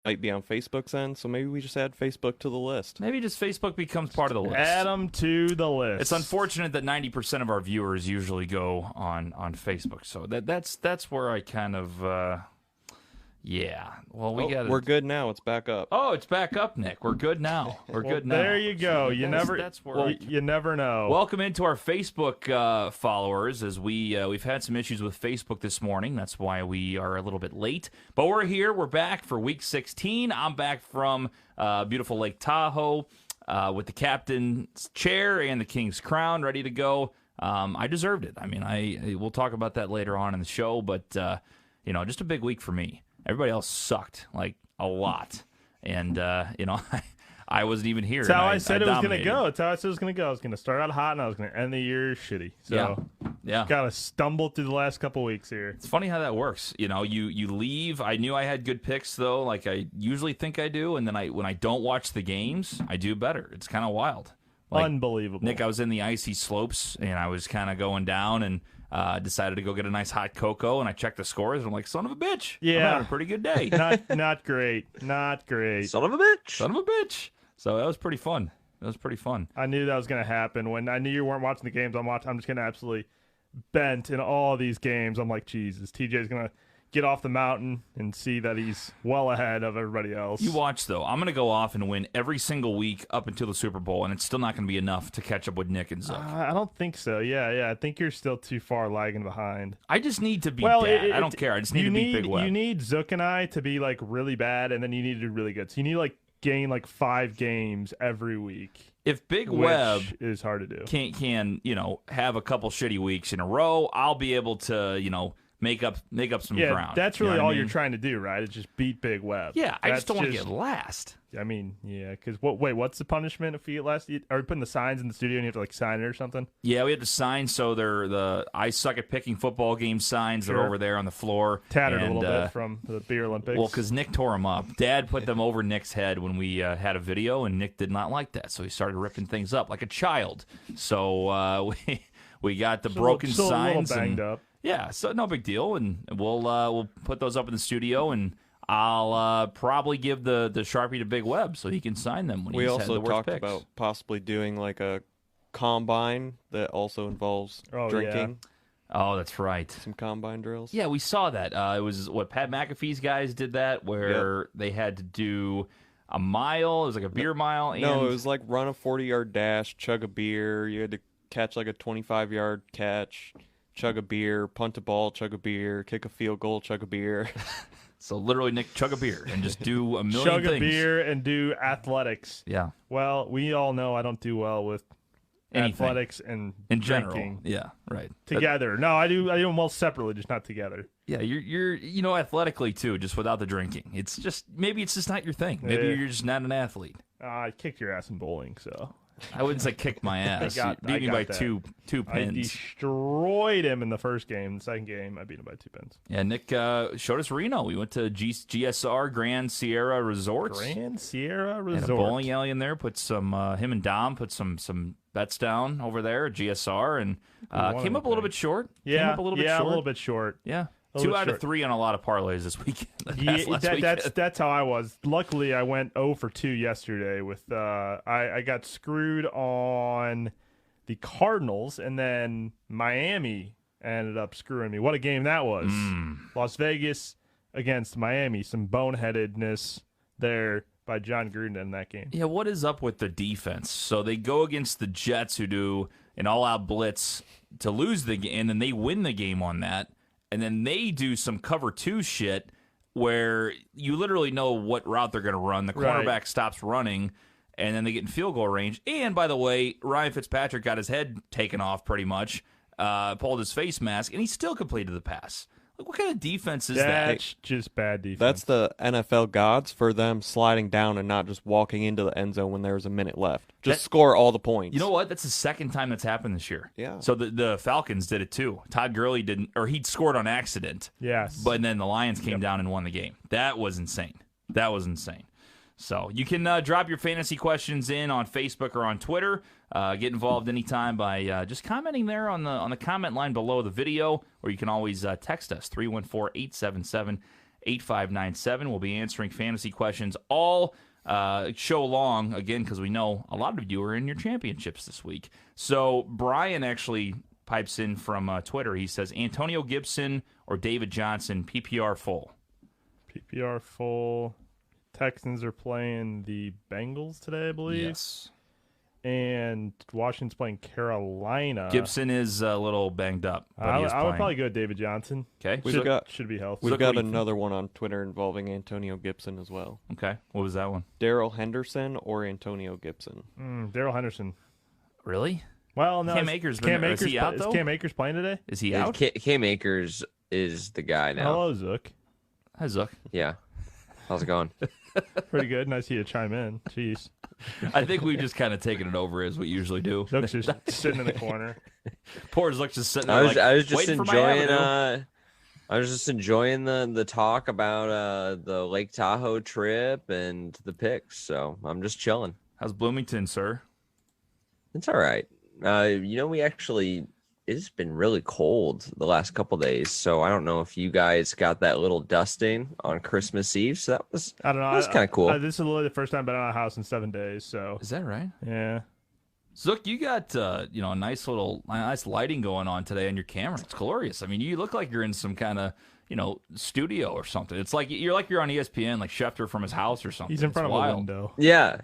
might be on Facebook's end, so maybe we just add Facebook to the list. Maybe just Facebook becomes part of the list. Add them to the list. It's unfortunate that 90% of our viewers usually go on Facebook. So that's where I kind of yeah. Well, we're good now. It's back up. Oh, it's back up, Nick. We're good now. We're good now. There you go. That's where you never know. Welcome into our Facebook followers, as we've had some issues with Facebook this morning. That's why we are a little bit late. But we're here. We're back for Week 16. I'm back from beautiful Lake Tahoe with the captain's chair and the king's crown ready to go. I deserved it. I mean, we'll talk about that later on in the show, but just a big week for me. Everybody else sucked, like, a lot. And, I wasn't even here. That's how I said it was going to go. That's how I said it was going to go. I was going to start out hot, and I was going to end the year shitty. So, yeah. Got to stumble through the last couple weeks here. It's funny how that works. You leave. I knew I had good picks, though, like I usually think I do. And then when I don't watch the games, I do better. It's kind of wild. Like, unbelievable. Nick, I was in the icy slopes, and I was kind of going down, and decided to go get a nice hot cocoa, and I checked the scores, and I'm like, son of a bitch. Yeah. I'm having a pretty good day. Not great. Not great. Son of a bitch. Son of a bitch. So that was pretty fun. I knew that was going to happen. When I knew you weren't watching the games, I'm just getting absolutely bent in all these games. I'm like, Jesus, TJ's going to get off the mountain and see that he's well ahead of everybody else. You watch, though. I'm going to go off and win every single week up until the Super Bowl, and it's still not going to be enough to catch up with Nick and Zook. I don't think so. Yeah. I think you're still too far lagging behind. I just need to be bad. I don't care. I just need to beat Big Web. You need Zook and I to be, like, really bad, and then you need to do really good. So you need to, like, gain, like, 5 games every week. If Big Web is hard to do. Can have a couple shitty weeks in a row, I'll be able to, make up some ground. That's really all you're trying to do, right? Is just beat Big Web. Yeah, I just don't want to get last. I mean, yeah, because what's the punishment if you get last? Are we putting the signs in the studio and you have to, like, sign it or something? Yeah, we have to sign, so they're the I suck at picking football game signs that are over there on the floor. Tattered a little bit from the Beer Olympics. Well, because Nick tore them up. Dad put them over Nick's head when we had a video, and Nick did not like that, so he started ripping things up like a child. So we got the broken signs. A little banged up. Yeah, so no big deal, and we'll put those up in the studio, and I'll probably give the Sharpie to Big Web so he can sign them when he's had the worst picks. We also talked about possibly doing like a combine that also involves drinking. Yeah. Oh, that's right. Some combine drills. Yeah, we saw that. It was Pat McAfee's guys did that, where they had to do a mile. It was like a beer mile. No, it was like run a 40-yard dash, chug a beer. You had to catch like a 25-yard catch. Chug a beer, punt a ball, chug a beer, kick a field goal, chug a beer. So literally, Nick, chug a beer and just do a million things. Chug a beer and do athletics. Yeah. Well, we all know I don't do well with athletics and in drinking. General. Yeah, right. Together. No, I do them well separately, just not together. Yeah, you're athletically too, just without the drinking. It's just maybe it's just not your thing. Maybe you're just not an athlete. I kicked your ass in bowling, so. I wouldn't say kicked my ass. You beat me by two pins. I destroyed him in the first game. The second game, I beat him by 2 pins. Yeah, Nick showed us Reno. We went to GSR, Grand Sierra Resorts. Grand Sierra Resort. Had a bowling alley in there. Put some him and Dom put some bets down over there at GSR, and came up a little bit short. Yeah, came up a little bit short. Yeah. 2 out of 3 on a lot of parlays this weekend. That's how I was. Luckily, I went 0 for 2 yesterday. With I got screwed on the Cardinals, and then Miami ended up screwing me. What a game that was! Las Vegas against Miami. Some boneheadedness there by John Gruden in that game. Yeah, what is up with the defense? So they go against the Jets, who do an all-out blitz to lose the game, and then they win the game on that. And then they do some cover 2 shit where you literally know what route they're going to run. The cornerback stops running, and then they get in field goal range. And, by the way, Ryan Fitzpatrick got his head taken off pretty much, pulled his face mask, and he still completed the pass. Like, what kind of defense is that? That's just bad defense. That's the NFL gods for them sliding down and not just walking into the end zone when there's a minute left. Just score all the points. You know what? That's the second time that's happened this year. Yeah. So the Falcons did it too. Todd Gurley didn't, or he'd scored on accident. Yes. But then the Lions came down and won the game. That was insane. So you can drop your fantasy questions in on Facebook or on Twitter. Get involved anytime by just commenting there on the comment line below the video, or you can always text us 314-877 8597. We'll be answering fantasy questions all show long, again, because we know a lot of you are in your championships this week. So Brian actually pipes in from Twitter. He says, Antonio Gibson or David Johnson, PPR full. PPR full. Texans are playing the Bengals today, I believe. Yes. And Washington's playing Carolina. Gibson is a little banged up. But I he is would playing. probably go David Johnson. Okay. We've got Should be healthy. we've what got do you think? another one on Twitter involving Antonio Gibson as well. Okay. What was that one? Daryl Henderson or Antonio Gibson? Daryl Henderson. Really? Well, no. Cam is Akers Cam been- is Akers he out, is though? Cam Akers playing today? Is he Yeah, out? Cam Akers is the guy now. Hello, Zook. Hi, Zook. Yeah. How's it going? Pretty good. Nice of you to chime in. Jeez. I think we've just kind of taken it over as we usually do. Zook's just sitting in the corner. Poor Zook's just sitting there I was just waiting for my enjoying avenue. I was just enjoying the talk about the Lake Tahoe trip and the picks. So I'm just chilling. How's Bloomington, sir? It's all right. It's been really cold the last couple days, so I don't know if you guys got that little dusting on Christmas Eve. So that was I don't know. That's kinda cool. This is literally the first time I've been out of the house in 7 days, so Is that right? yeah. Zook, you got a nice lighting going on today on your camera. It's glorious. I mean, you look like you're in some kind of studio or something. It's like you're on ESPN, like Schefter from his house or something. He's in It's front of wild. a window. Yeah.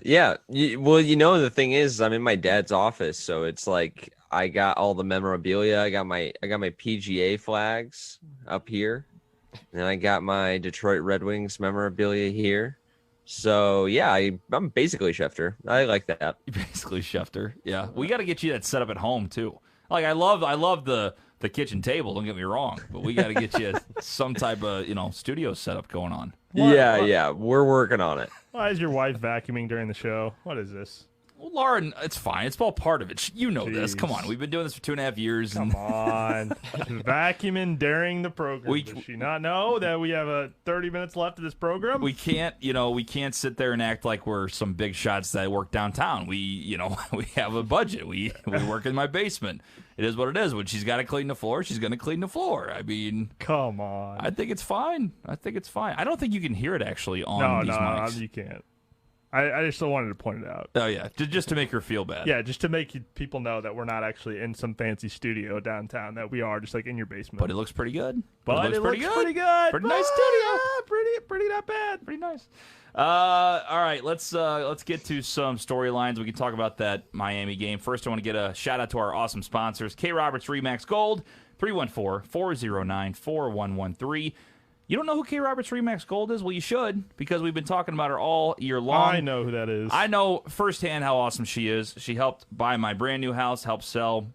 Well, the thing is, I'm in my dad's office, so it's like I got all the memorabilia. I got my PGA flags up here, and I got my Detroit Red Wings memorabilia here. So yeah, I'm basically Schefter. I like that. Basically, Schefter. Yeah, we got to get you that set up at home too. Like I love the kitchen table. Don't get me wrong, but we got to get you some type of studio setup going on. Yeah, we're working on it. Why is your wife vacuuming during the show? What is this? Well, Lauren, it's fine. It's all part of it. You know this. Come Jeez. on, we've been doing this for 2.5 years. Come on. Vacuuming during the program. Does she not know that we have 30 minutes left of this program? We can't sit there and act like we're some big shots that work downtown. We have a budget. We work in my basement. It is what it is. When she's got to clean the floor, she's going to clean the floor. I mean, Come on. I think it's fine. I don't think you can hear it actually on these mics. you can't. I just still wanted to point it out. Oh yeah, just to make her feel bad. Yeah, just to make people know that we're not actually in some fancy studio downtown, that we are just like in your basement. But it looks pretty good. But it looks pretty good. Pretty nice studio. Pretty not bad. Pretty nice. All right, let's get to some storylines. We can talk about that Miami game. First, I want to get a shout out to our awesome sponsors: K. Roberts Remax Gold, 314-409-4113. You don't know who K. Roberts Remax Gold is? Well, you should, because we've been talking about her all year long. I know who that is. I know firsthand how awesome she is. She helped buy my brand new house, helped sell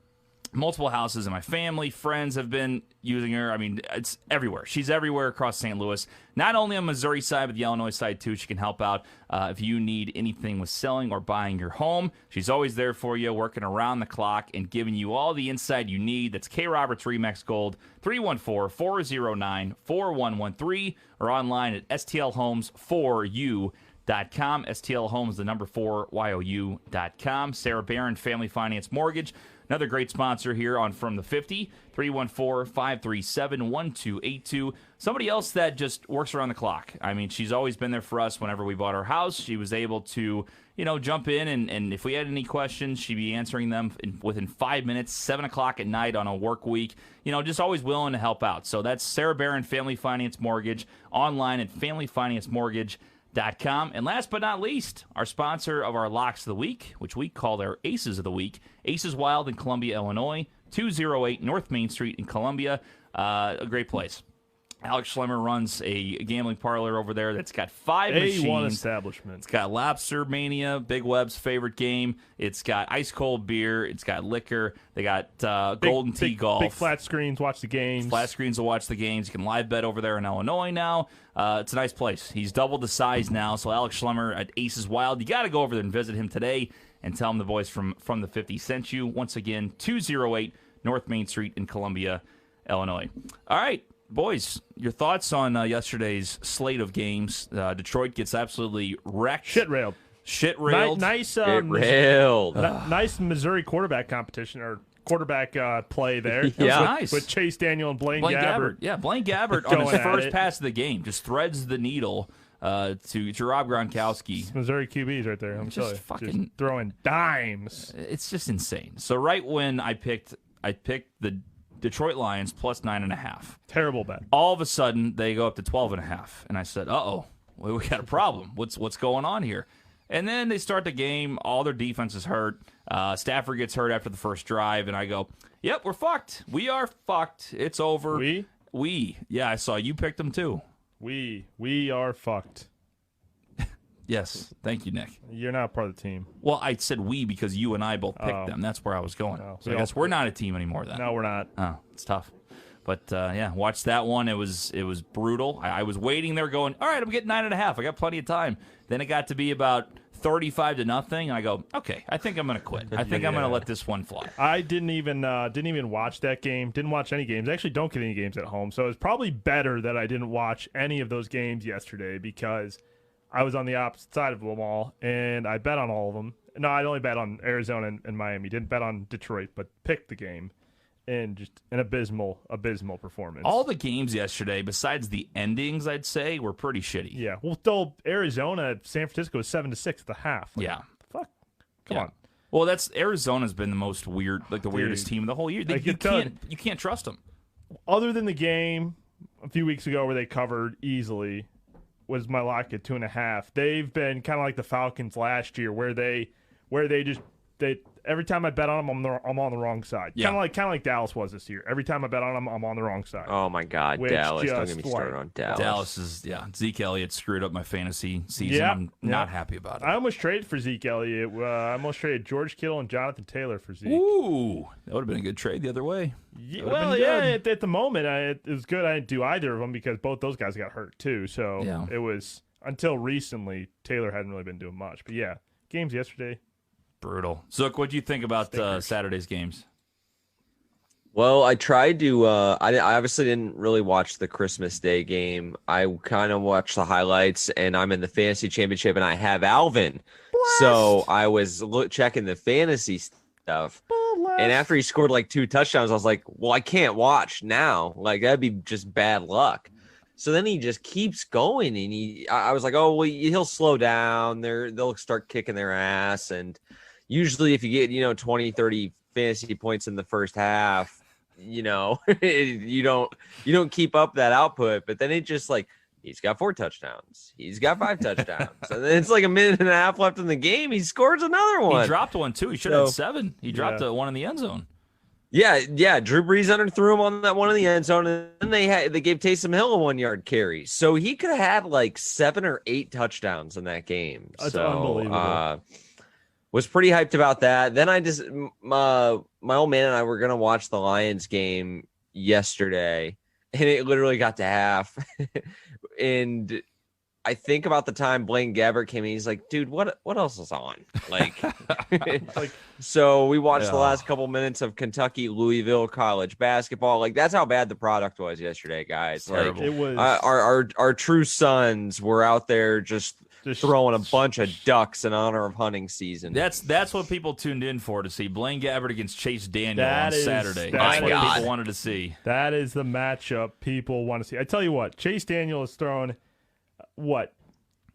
multiple houses, and my family, friends have been using her. I mean, it's everywhere. She's everywhere across St. Louis. Not only on the Missouri side, but the Illinois side, too. She can help out if you need anything with selling or buying your home. She's always there for you, working around the clock and giving you all the insight you need. That's K. Roberts Remax Gold, 314-409-4113, or online at stlhomes4u.com. STL Homes, the number 4YOU.com. Sarah Barron, Family Finance Mortgage. Another great sponsor here on From the 50, 314-537-1282. Somebody else that just works around the clock. I mean, she's always been there for us whenever we bought our house. She was able to, jump in, and if we had any questions, she'd be answering them within 5 minutes, 7 o'clock at night on a work week. Just always willing to help out. So that's Sarah Barron, Family Finance Mortgage, online at familyfinancemortgage.com. And last but not least, our sponsor of our Locks of the Week, which we call our Aces of the Week, Aces Wild in Columbia, Illinois, 208 North Main Street in Columbia. A great place. Alex Schlemmer runs a gambling parlor over there that's got 5 machines. A1 establishment. It's got Lobster Mania, Big Web's favorite game. It's got ice cold beer. It's got liquor. They got Golden Tee Golf. Big flat screens, watch the games. Flat screens to watch the games. You can live bet over there in Illinois now. It's a nice place. He's doubled the size now. So Alex Schlemmer at Aces Wild. You got to go over there and visit him today and tell him the boys from the 50 sent you. Once again, 208 North Main Street in Columbia, Illinois. All right. Boys, your thoughts on yesterday's slate of games? Detroit gets absolutely wrecked. Shit railed. Shit railed. Nice Get railed. Nice Missouri quarterback competition or quarterback play there. That was Yeah. nice. With Chase Daniel and Blaine Gabbert. Yeah, Blaine Gabbert on his Going at first it. pass of the game just threads the needle to Rob Gronkowski. Missouri QBs right there. I'm Just telling you. fucking- Just throwing dimes. It's just insane. So right when I picked the Detroit Lions plus 9.5. Terrible bet. All of a sudden they go up to 12.5, and I said, "Uh-oh, we got a problem. What's going on here?" And then they start the game. All their defense is hurt. Stafford gets hurt after the first drive, and I go, "Yep, we're fucked. We are fucked. It's over." We? Yeah, I saw you picked them too. We are fucked. Yes, thank you, Nick. You're not part of the team. Well, I said we because you and I both picked Oh. them. That's where I was going. Oh, So we I guess all- we're not a team anymore then. No, we're not. Oh, it's tough. But yeah, watch that one. It was brutal. I was waiting there going, all right, I'm getting 9.5. I got plenty of time. Then it got to be about 35-0, and I go, okay, I think I'm going to quit. I think I'm going to let this one fly. I didn't even watch that game. Didn't watch any games. I actually don't get any games at home, so it's probably better that I didn't watch any of those games yesterday because I was on the opposite side of them all, and I bet on all of them. No, I only bet on Arizona and Miami. Didn't bet on Detroit, but picked the game, and just an abysmal performance. All the games yesterday, besides the endings, I'd say, were pretty shitty. Yeah, well, still Arizona, San Francisco was 7-6 at the half. Like, Yeah. fuck, come Yeah. on. Well, that's Arizona's been the most weird, like the weirdest Dude. team of the whole year. I You can tell- can't trust them. Other than the game a few weeks ago where they covered easily, was my lock at 2.5. They've been kind of like the Falcons last year, where they every time I bet on them, I'm on the wrong side. Yeah. Kind of like Dallas was this year. Every time I bet on them, I'm on the wrong side. Oh my God, Which Dallas! Don't just, get me started like, on Dallas. Dallas is, Zeke Elliott screwed up my fantasy season. Yeah, I'm yeah. not happy about it. I almost traded for Zeke Elliott. I almost traded George Kittle and Jonathan Taylor for Zeke. Ooh, that would have been a good trade the other way. Yeah, That would've well, been yeah. good. At the moment, it was good. I didn't do either of them because both those guys got hurt too. So Yeah. it was until recently Taylor hadn't really been doing much. But yeah, games yesterday. Brutal. Zook, what do you think about Stinkers. Saturday's games? Well, I tried to. I obviously didn't really watch the Christmas Day game. I kind of watched the highlights, and I'm in the fantasy championship, and I have Alvin. So I was checking the fantasy stuff, and after he scored like 2 touchdowns, I was like, "Well, I can't watch now. Like that'd be just bad luck." So then he just keeps going, and I was like, "Oh, well, he'll slow down. They'll start kicking their ass." And usually, if you get 20, 30 fantasy points in the first half, you don't keep up that output. But then it just like he's got 4 touchdowns, he's got 5 touchdowns, and then it's like a minute and a half left in the game. He scores another one. He dropped one too. He should have had So- 7. He dropped one in the end zone. Yeah. Drew Brees underthrew him on that one in the end zone, and then they gave Taysom Hill a 1-yard carry, so he could have had like 7 or 8 touchdowns in that game. That's so, unbelievable. Was pretty hyped about that. Then I just my old man and I were gonna watch the Lions game yesterday, and it literally got to half, and I think about the time Blaine Gabbert came in, he's like, dude, what else is on? Like, so we watched the Yeah. last couple minutes of Kentucky Louisville college basketball. Like, that's how bad the product was yesterday, guys. Terrible. It was Our true sons were out there just throwing a bunch of ducks in honor of hunting season. That's what people tuned in for, to see Blaine Gabbert against Chase Daniel That on is- Saturday. that That's is- what My God. people wanted to see. That is the matchup people want to see. I tell you what, Chase Daniel has thrown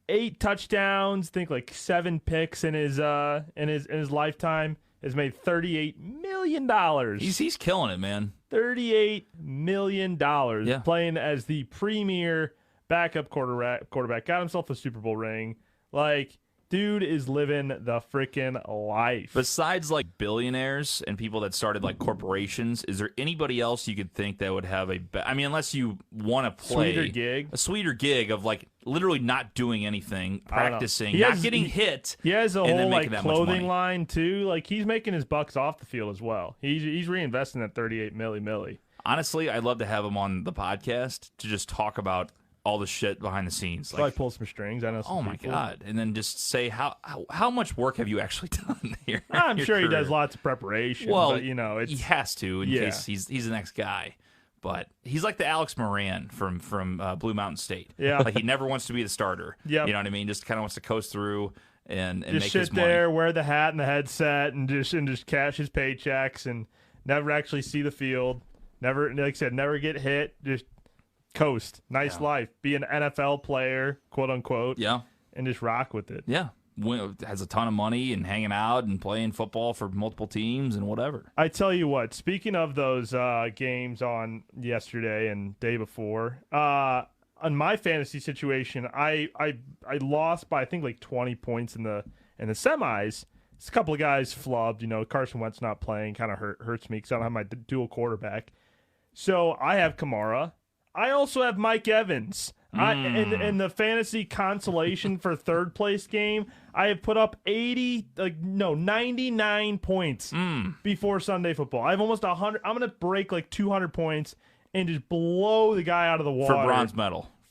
8 touchdowns, think like 7 picks in his lifetime. Has made $38 million. He's killing it, man. $38 million Yeah. playing as the premier backup quarterback. Got himself a Super Bowl ring. Like, dude is living the freaking life. Besides like billionaires and people that started like corporations, is there anybody else you could think that would have unless you want to play Sweeter gig. a sweeter gig of like literally not doing anything, I don't know. practicing, He not has- getting he- hit. He has a and then whole making like that much money. clothing line too. Like, he's making his bucks off the field as well. He's reinvesting that 38 milli. Honestly, I'd love to have him on the podcast to just talk about all the shit behind the scenes. Probably Like, pull some strings. I know. Some oh my people. god! And then just say how much work have you actually done here? in I'm your sure he does career? lots of preparation. Well, but, it's he has to in Yeah. case he's the next guy. But he's like the Alex Moran from Blue Mountain State. Yeah. Like he never wants to be the starter. Yep. You know what I mean? Just kind of wants to coast through and just make his sit money. there, wear the hat and the headset, and just cash his paychecks and never actually see the field, never, like I said, never get hit, just coast. Nice life. Be an NFL player, quote unquote. Yeah. And just rock with it. Yeah. Has a ton of money and hanging out and playing football for multiple teams and whatever. I tell you what, speaking of those games on yesterday and day before, on my fantasy situation, I lost by I think like 20 points in the semis. It's a couple of guys flubbed. You know, Carson Wentz not playing kind of hurts me because I don't have my dual quarterback. So I have Kamara. I also have Mike Evans. In the fantasy consolation for third place game, I have put up 99 points before Sunday football. I have almost 100. I'm going to break like 200 points and just blow the guy out of the water.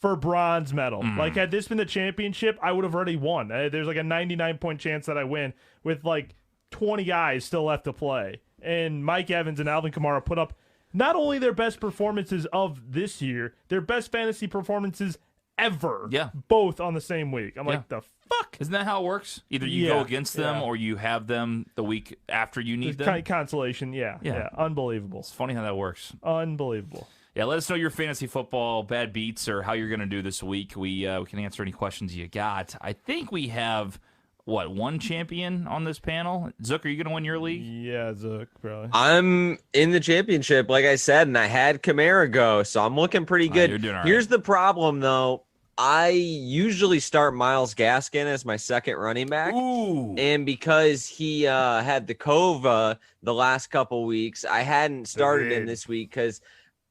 For bronze medal. Like, had this been the championship, I would have already won. There's like a 99-point chance that I win with like 20 guys still left to play. And Mike Evans and Alvin Kamara put up not only their best performances of this year, their best fantasy performances ever. Yeah. Both on the same week. I'm like, the fuck? Isn't that how it works? Either you go against them or you have them the week after you need them. Consolation, yeah. Unbelievable. It's funny how that works. Unbelievable. Yeah, let us know your fantasy football bad beats or how you're going to do this week. We can answer any questions you got. I think we have, one champion on this panel? Zook, are you going to win your league? Yeah, Zook, probably. I'm in the championship, like I said, and I had Kamara go, so I'm looking pretty good. You're doing all right. Here's the problem, though. I usually start Myles Gaskin as my second running back. Ooh. And because he had the COVA the last couple weeks, I hadn't started him this week because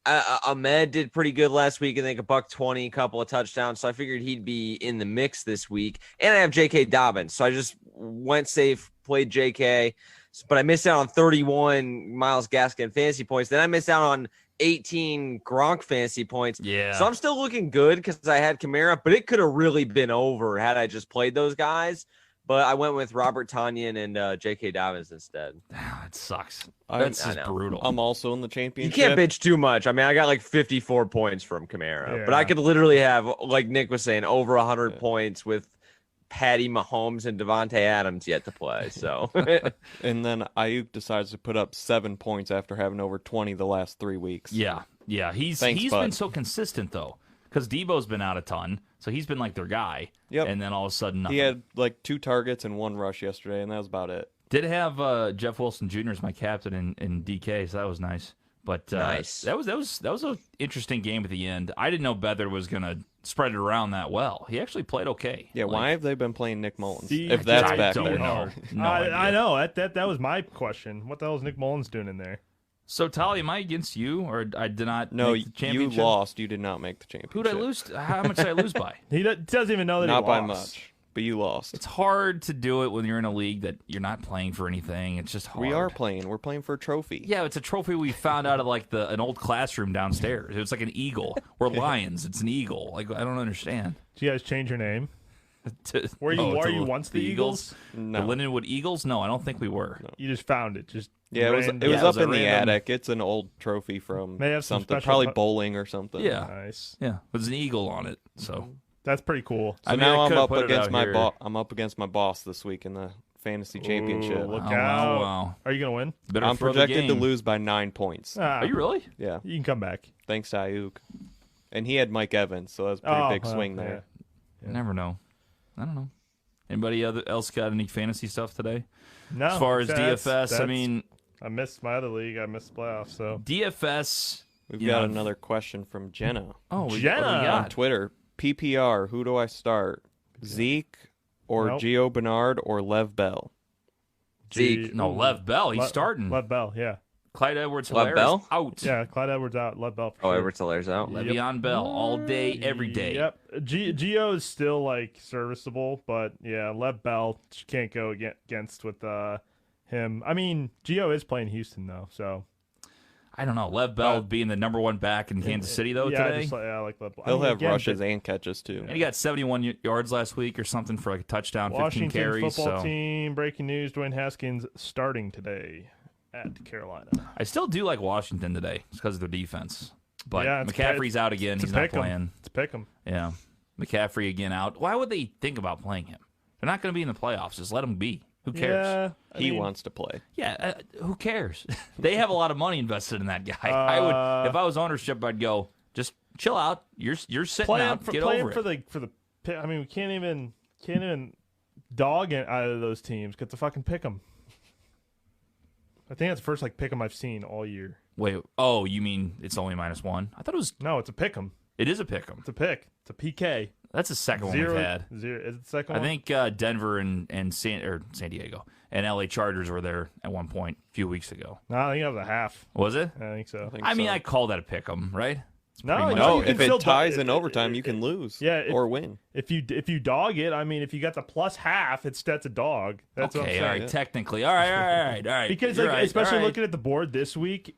Ahmed did pretty good last week. I think $120, couple of touchdowns. So I figured he'd be in the mix this week. And I have J.K. Dobbins. So I just went safe, played J.K., but I missed out on 31 Myles Gaskin fantasy points. Then I missed out on 18 Gronk fantasy points. Yeah. So I'm still looking good because I had Kamara, but it could have really been over had I just played those guys. But I went with Robert Tonyan and J.K. Dobbins instead. It sucks. I That's just know. brutal. I'm also in the You championship. can't bitch too much. I mean, I got like 54 points from Kamara, but Yeah. I could literally have, like Nick was saying, over 100 points with Patty Mahomes and Devontae Adams yet to play. So And then Ayuk decides to put up 7 points after having over 20 the last 3 weeks. Yeah. He's Thanks, been bud. so consistent, though, because Debo's been out a ton, so he's been like their guy. Yep. And then all of a sudden, nothing. He had like 2 targets and 1 rush yesterday, and that was about it. Did have Jeff Wilson Jr. as my captain in DK, so that was nice. But Nice. That was an interesting game at the end. I didn't know Beather was gonna spread it around that well. He actually played okay. Yeah, why have they been playing Nick Mullins? See, If that's I back don't there. know. No I idea. know. That was my question. What the hell is Nick Mullins doing in there? So Tolly, am I against you, or I did not? No, make the you championship? lost. You did not make the championship. Who'd I lose? How much did I lose by? He doesn't even know that Not he by lost. much, but you lost. It's hard to do it when you're in a league that you're not playing for anything. It's just hard. We are playing. We're playing for a trophy. Yeah, it's a trophy we found out of like an old classroom downstairs. It's like an eagle. We're lions. It's an eagle. Like I don't understand. Did you guys change your name? Were you to once the Eagles? No. The Lindenwood Eagles? No, I don't think we were. You just found it. Just Yeah, it was random. Yeah, up it was a in the random- attic. It's an old trophy from May have some something, special probably pu- bowling or something. Yeah, Nice. yeah. There's an eagle on it. So That's pretty cool. So I mean, now I I'm could've up put it against out my here. I'm up against my boss this week in the fantasy championship. Ooh, look Oh, out. wow. Are you going to win? better I'm throw the projected to game. lose by 9 points. Are you really? Yeah, You can come back. thanks to Ayuk. And he had Mike Evans, so that was a pretty big well, swing there. yeah. Never know. I don't know. Anybody else got any fantasy stuff today? No. As far as that's- DFS, I that's- mean, I missed my other league. I missed the playoffs. So DFS. We've you got know, another question from Jenna Oh, what do we Jenna. on got? Twitter. PPR, who do I start? Zeke or Nope. Gio Bernard or Lev Bell? Zeke. No, Lev Bell. He's starting. Lev Bell, yeah. Clyde Edwards Lev Hilaire Bell? out. Yeah, Clyde Edwards out. Lev Bell. For Oh, sure. Everett Hilaire's out. Le'Veon Bell all day, every day. Yep. Gio is still like serviceable, but yeah, Lev Bell can't go against with him. I mean, Gio is playing Houston though, so I don't know. Lev Bell being the number one back in Kansas City though yeah, today. I like Lev Bell. He'll I mean, have again, rushes but and catches too. And he got 71 yards last week or something for like a touchdown, 15 Washington carries. football So team breaking news: Dwayne Haskins starting today at Carolina. I still do like Washington today. It's because of their defense. But Yeah, it's McCaffrey's out again. He's not pick 'em. playing. Let's pick him. Yeah. McCaffrey again out. Why would they think about playing him? They're not going to be in the playoffs. Just let him be. Who cares? Yeah, I He mean, wants to play. Yeah, who cares? They have a lot of money invested in that guy. I would, if I was ownership, I'd go just chill out. You're sitting play out. him for, Get play over him it. for the. I mean, we can't even dog it out of those teams. Get the fucking pick 'em. I think that's the first pick 'em I've seen all year. Wait, oh, you mean it's only -1? I thought it was. No, it's a pick 'em. It is a pick 'em. It's a pick. It's a PK. That's the second one Zero. we've had. Zero. Is it the second I one? think Denver and San Diego and LA Chargers were there at one point a few weeks ago. No, I think that was a half. Was it? I think so. think I mean, so. I call that a pick 'em, right? No, pretty much- No, you can if it still ties do- in overtime, you can lose. Yeah, it- or win. If you dog it, I mean, if you got the plus half, that's a dog. That's what I'm Okay, saying. all right, technically. All right. Because You're right, especially all right. looking at the board this week,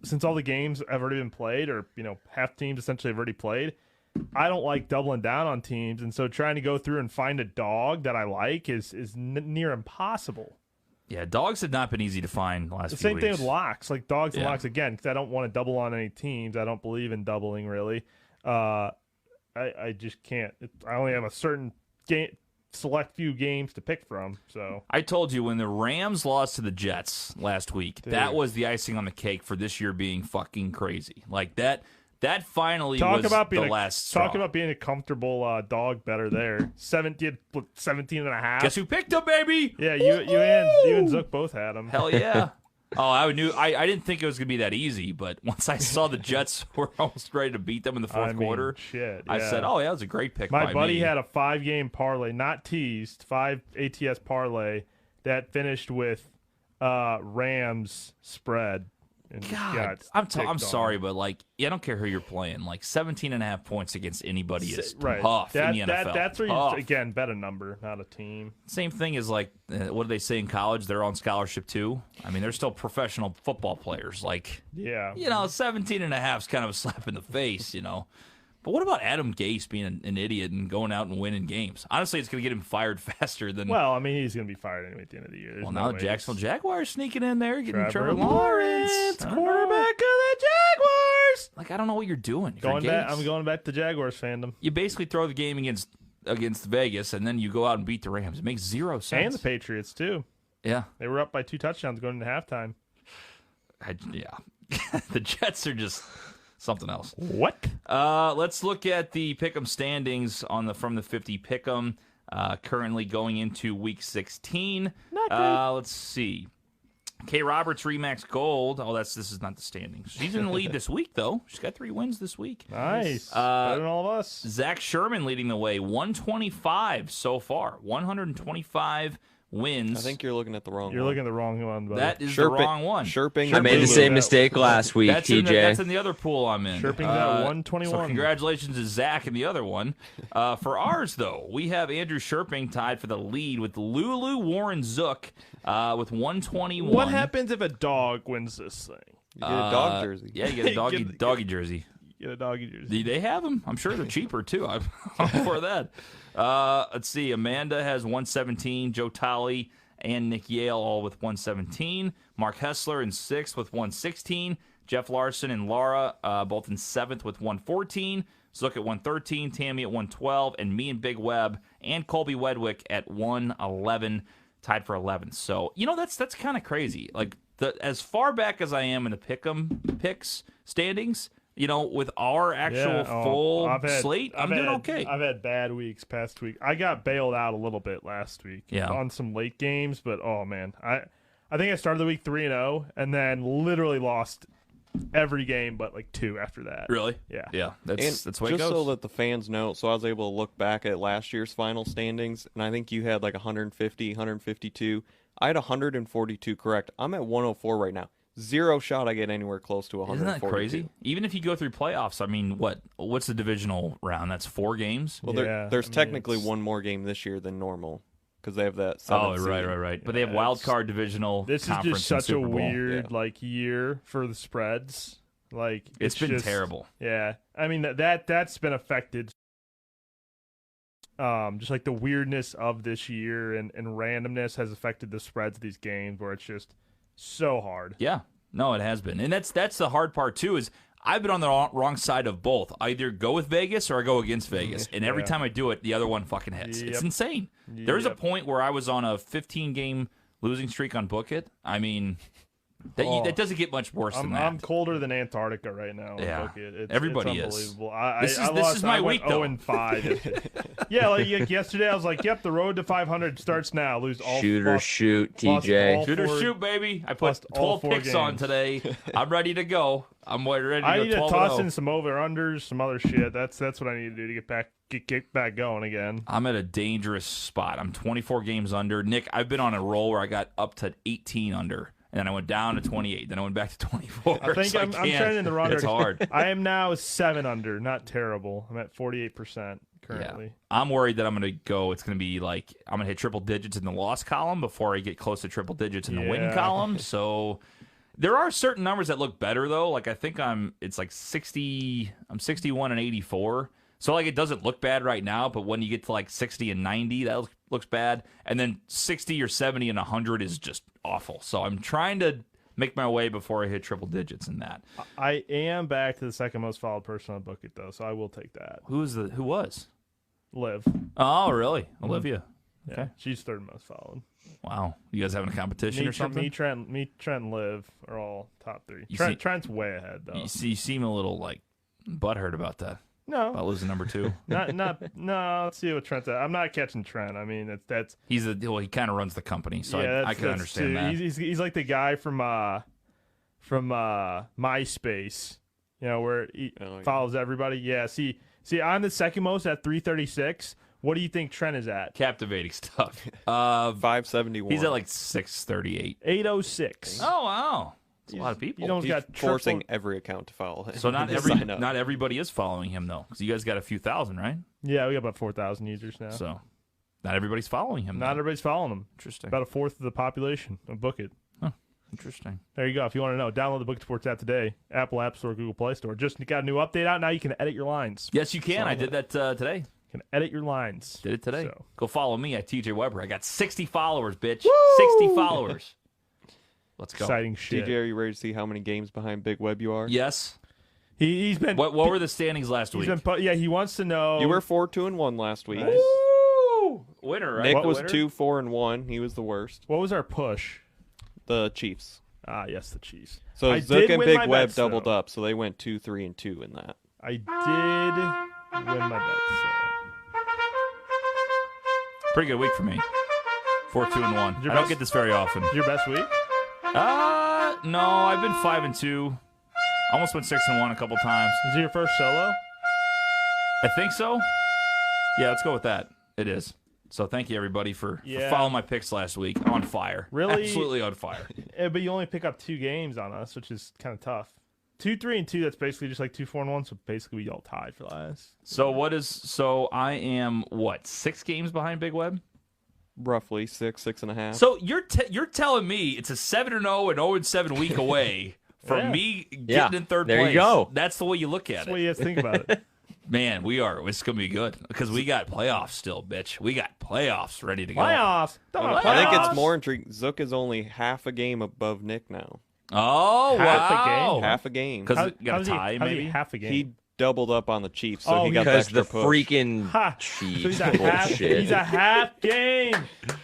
since all the games have already been played, or half teams essentially have already played, I don't like doubling down on teams, and so trying to go through and find a dog that I like is near impossible. Yeah, dogs have not been easy to find the last The few same weeks. thing with locks, like dogs and Yeah. locks again, because I don't want to double on any teams. I don't believe in doubling really. I just can't. I only have a certain select few games to pick from. So I told you when the Rams lost to the Jets last week, that was the icing on the cake for this year being fucking crazy. Like that finally talk was about being the a, last talk straw. about being a comfortable dog better there. 17 and a half. Guess who picked him, baby? Yeah, you and Zook both had them. Hell yeah. Oh, I didn't think it was going to be that easy, but once I saw the Jets were almost ready to beat them in the fourth quarter, shit. I yeah. said, oh, yeah, that was a great pick My by buddy me. had a 5-game parlay, not teased, 5 ATS parlay that finished with Rams spread. And God, got I'm picked sorry, on. but I don't care who you're playing. 17.5 points against anybody is Right. tough in the NFL. That's where you, Tough. again, bet a number, not a team. Same thing as what do they say in college? They're on scholarship too. I mean, they're still professional football players. Yeah. 17.5 is kind of a slap in the face, But what about Adam Gase being an idiot and going out and winning games? Honestly, it's going to get him fired faster than. Well, I mean, he's going to be fired anyway at the end of the year. There's Well, no now way the he's- Jacksonville Jaguars sneaking in there, getting Trevor Trevor Lawrence, I don't know. quarterback of the Jaguars. I don't know what you're doing. If you're Gase. I'm going back to Jaguars fandom. You basically throw the game against Vegas, and then you go out and beat the Rams. It makes zero sense. And the Patriots, too. Yeah, They were up by 2 touchdowns going into halftime. the Jets are just something else. What? Let's look at the Pick'em standings from the 50 Pick'em. Currently going into Week 16. Not great. Let's see. Kay Roberts, Remax Gold. Oh, this is not the standings. She's in the lead this week, though. She's got 3 wins this week. Nice. Better than all of us. Zach Sherman leading the way, 125 so far. 125 wins. I think you're looking at the wrong You're one. looking at the wrong one, buddy. that is the wrong one. Sherping. I made the Lulu, same that- mistake last week, That's TJ. that's in the other pool I'm in. Sherping's at 121. So congratulations to Zach in the other one. For ours, though, we have Andrew Sherping tied for the lead with Lulu Warren Zook with 121. What happens if a dog wins this thing? You get a dog jersey. Yeah, you get a Get- doggy jersey. You get a doggy jersey. They have them. I'm sure they're cheaper, too. I'm for that. Let's see. Amanda has 117. Joe Tolley and Nick Yale all with 117. Mark Hessler in 6th with 116. Jeff Larson and Laura both in 7th with 114. Zook at 113. Tammy at 112. And me and Big Webb and Colby Wedwick at 111. Tied for 11th. So, that's kind of crazy. As far back as I am in the Pick'em picks standings, with our actual full slate, I'm doing okay. I've had bad weeks past week. I got bailed out a little bit last week on some late games, but oh man, I think I started the week 3-0 and then literally lost every game but 2 after that. Really? Yeah. That's the way it just goes. so that the fans know, so I was able to look back at last year's final standings, and I think you had 150, 152. I had 142 correct. I'm at 104 right now. Zero shot I get anywhere close to 142. Isn't that crazy? Even if you go through playoffs, I mean, what's the divisional round? That's 4 games? Well, Yeah, there's I mean, technically it's- one more game this year than normal because they have that. Oh, seventh right, seed. right. But they have Yeah, wild it's- card divisional This is conference just and such a Super Bowl. weird year for the spreads. It's been just- terrible. Yeah, I mean that's been affected. Just the weirdness of this year and randomness has affected the spreads of these games where it's just so hard. Yeah. No, it has been. And that's the hard part too is I've been on the wrong side of both. I either go with Vegas or I go against Vegas. And every time I do it, the other one fucking hits. It's insane. There's a point where I was on a 15-game losing streak on Book It. I mean, that doesn't get much worse than that. I'm colder than Antarctica right now. Yeah. Book It. Everybody it's is. unbelievable. This is my week, though. 0-5. Yeah, like yesterday I was like, yep, the road to 500 starts now. Lose all Shoot or lost- shoot, lost TJ. all Shoot or four- shoot, baby. I put lost all 12 4 picks on games. today. I'm ready to go. I'm ready to I go need to 12 toss and 0. in some over-unders, some other shit. That's what I need to do to get back going again. I'm at a dangerous spot. I'm 24 games under. Nick, I've been on a roll where I got up to 18 under, and then I went down to 28. Then I went back to 24. I think So I'm can't. trending in the wrong It's direction. hard. I am now 7 under. Not terrible. I'm at 48% currently. Yeah. I'm worried that I'm going to go. It's going to be like I'm going to hit triple digits in the loss column before I get close to triple digits in the win Yeah. column. So there are certain numbers that look better though. Like I think it's like 60. I'm 61 and 84. So like it doesn't look bad right now, but when you get to like 60 and 90, that looks bad. And then 60 or 70 and 100 is just awful. So I'm trying to make my way before I hit triple digits in that. I am back to the second most followed person on Book It though, so I will take that. Who was? Liv. Oh, really? Olivia. Yeah, Okay. she's third most followed. Wow. You guys having a competition or something? Me, Trent, and Liv are all top 3. You Trent's way ahead though. You seem a little like butthurt about that. No, About losing number 2. not no. Let's see what Trent's at. I'm not catching Trent. I mean, that's He kind of runs the company, so yeah. I can that's understand too- that. He's like the guy from MySpace, where he Oh, yeah. follows everybody. Yeah. See, I'm the second most at 336. What do you think Trent is at? Captivating stuff. 571. He's at like 638. 806. Oh wow, it's a lot of people. You know, he's He's got forcing triple- every account to follow him. So not Sign up. everybody is following him though, because you guys got a few thousand, right? Yeah, we got about 4,000 users now. So not everybody's following him. Not though. everybody's following him. Interesting. About a fourth of the population of Book It. Interesting. There you go. If you want to know, download the Book It Sports app today. Apple App Store, Google Play Store. Just got a new update out. Now you can edit your lines. Yes, you can. I did that today. You can edit your lines. Did it today. So. Go follow me at TJ Weber. I got 60 followers, bitch. 60 followers. Let's go. Exciting shit. DJ, are you ready to see how many games behind Big Web you are? Yes. He's been. What were the standings last He's week? been. Yeah, he wants to know. You were 4-2-1 last week. Nice. Woo! Winner, right? Nick was Winner? 2-4-1. He was the worst. What was our push? The Chiefs. Ah, yes, the Chiefs. So I Zook did and win Big my Web bets, doubled though. up, so they went 2-3-2 in that. I did win my bets. Pretty good week for me. 4-2-1. I Your don't best- get this very often. Your best week? No, I've been 5-2. Almost went 6-1 a couple times. Is it your first solo? I think so. Yeah, let's go with that. It is. So thank you everybody for Yeah. following my picks last week. I'm on fire. Really? Absolutely on fire. But you only pick up 2 games on us, which is kind of tough. 2-3-2. That's basically just like 2-4-1. So basically, we all tied for last. So I am what, 6 games behind Big Web? Roughly 6.5. So you're telling me it's a 7-0 and 0-7 week away from Yeah. me getting Yeah, in third there place. you go. That's the way you look at That's it. what you guys think about it. Man, we are. It's gonna be good because we got playoffs still, bitch. We got playoffs ready to go. Playoffs. Don't know Playoffs. I think playoffs. it's more intriguing. Zook is only half a game above Nick now. Oh Half a wow! game? Half a game. Because How- you got a how's he- tie, how's he maybe. half a game. He doubled up on the Chiefs, so Oh, he got the Because extra the push. freaking Ha! So Chiefs he's a half. bullshit. He's a half game.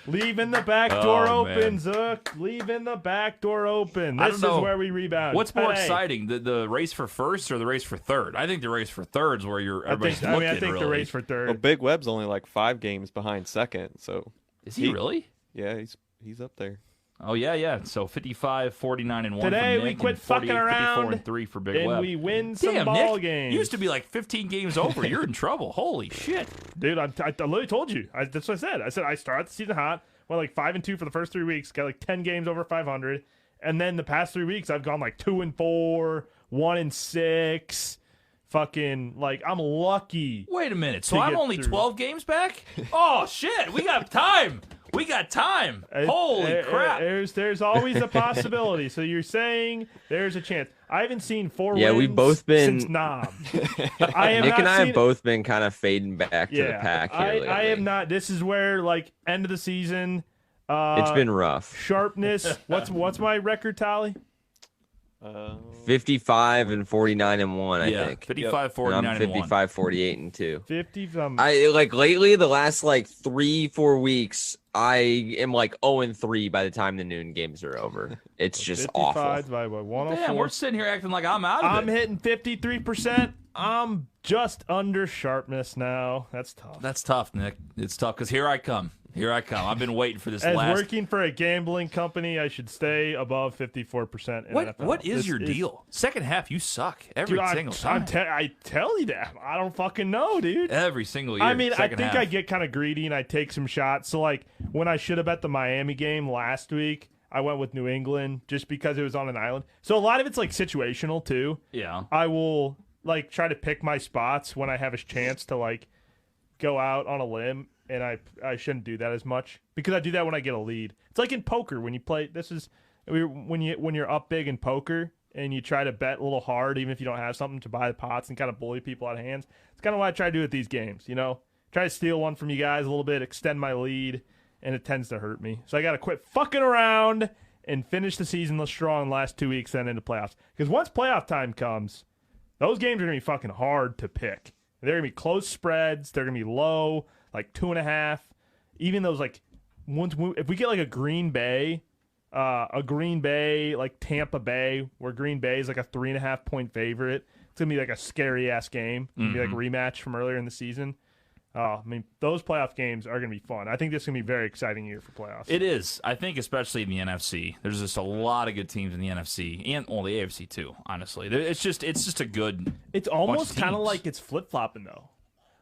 Leaving the back door Oh, open, man. Zook. Leaving the back door open. I This don't is know. where we rebound. What's more Hey. exciting, the race for first or the race for third? I think the race for third is where everybody's looking. I think really. the race for third. Well, Big Web's only like 5 games behind second, so Is he really? yeah, he's up there. Oh yeah. So 55, 49, and 1 Today for we Nick, quit and 48, fucking 54 around, and 3 for Big and Web. we win some Damn, ball Nick, games. you used to be like 15 games over. You're in trouble. Holy shit! Dude, I literally told you. That's what I said. I said I started the season hot, went like 5-2 for the first 3 weeks, got like 10 games over 500, and then the past 3 weeks I've gone like 2-4, 1-6. Fucking like I'm lucky. Wait a minute. So To I'm get only through. 12 games back? Oh shit! We got time. We got time. Holy crap! There's always a possibility. So you're saying there's a chance. I haven't seen 4 Yeah, wins we've both been- since Nom. I have Nick not and I seen have both been kind of fading back to the pack here lately. I have not. This is where like end of the season. It's been rough. Sharpness. What's my record tally? 55 and 49 and 1, I Yeah, think. 55, And 49, I'm and 1. 55, 48 and 2. 50. I like lately, the last like 3-4 weeks, I am like 0 and 3 by the time the noon games are over. It's just 55 awful. divided by 104. Damn, we're sitting here acting like I'm out of I'm it. hitting 53%. I'm just under sharpness now. That's tough. That's tough, Nick. It's tough because here I come. Here I come. I've been waiting for this As last. working for a gambling company, I should stay above 54% in NFL. What is This your deal? Second half, you suck every Dude, single time. I tell you that. I don't fucking know, dude. Every single year. I mean, I second think half. I get kind of greedy and I take some shots. So, like, when I should have bet the Miami game last week, I went with New England just because it was on an island. So, a lot of it's, like, situational, too. Yeah. I will, like, try to pick my spots when I have a chance to, like, go out on a limb. And I shouldn't do that as much because I do that when I get a lead. It's like in poker when you play. When you're up big in poker and you try to bet a little hard, even if you don't have something, to buy the pots and kind of bully people out of hands. It's kind of what I try to do with these games. You know, try to steal one from you guys a little bit, extend my lead, and it tends to hurt me. So I got to quit fucking around and finish the season strong last 2 weeks, then into playoffs. Because once playoff time comes, those games are gonna be fucking hard to pick. They're gonna be close spreads. They're gonna be low. Like 2.5, even those like if we get like a Green Bay, like Tampa Bay, where Green Bay is like a 3.5 point favorite, it's gonna be like a scary ass game. It's gonna be like a rematch from earlier in the season. I mean, those playoff games are gonna be fun. I think this is gonna be a very exciting year for playoffs. It is. I think especially in the NFC. There's just a lot of good teams in the NFC and the AFC too, honestly. It's just a good It's almost kind of teams. like it's flip flopping though.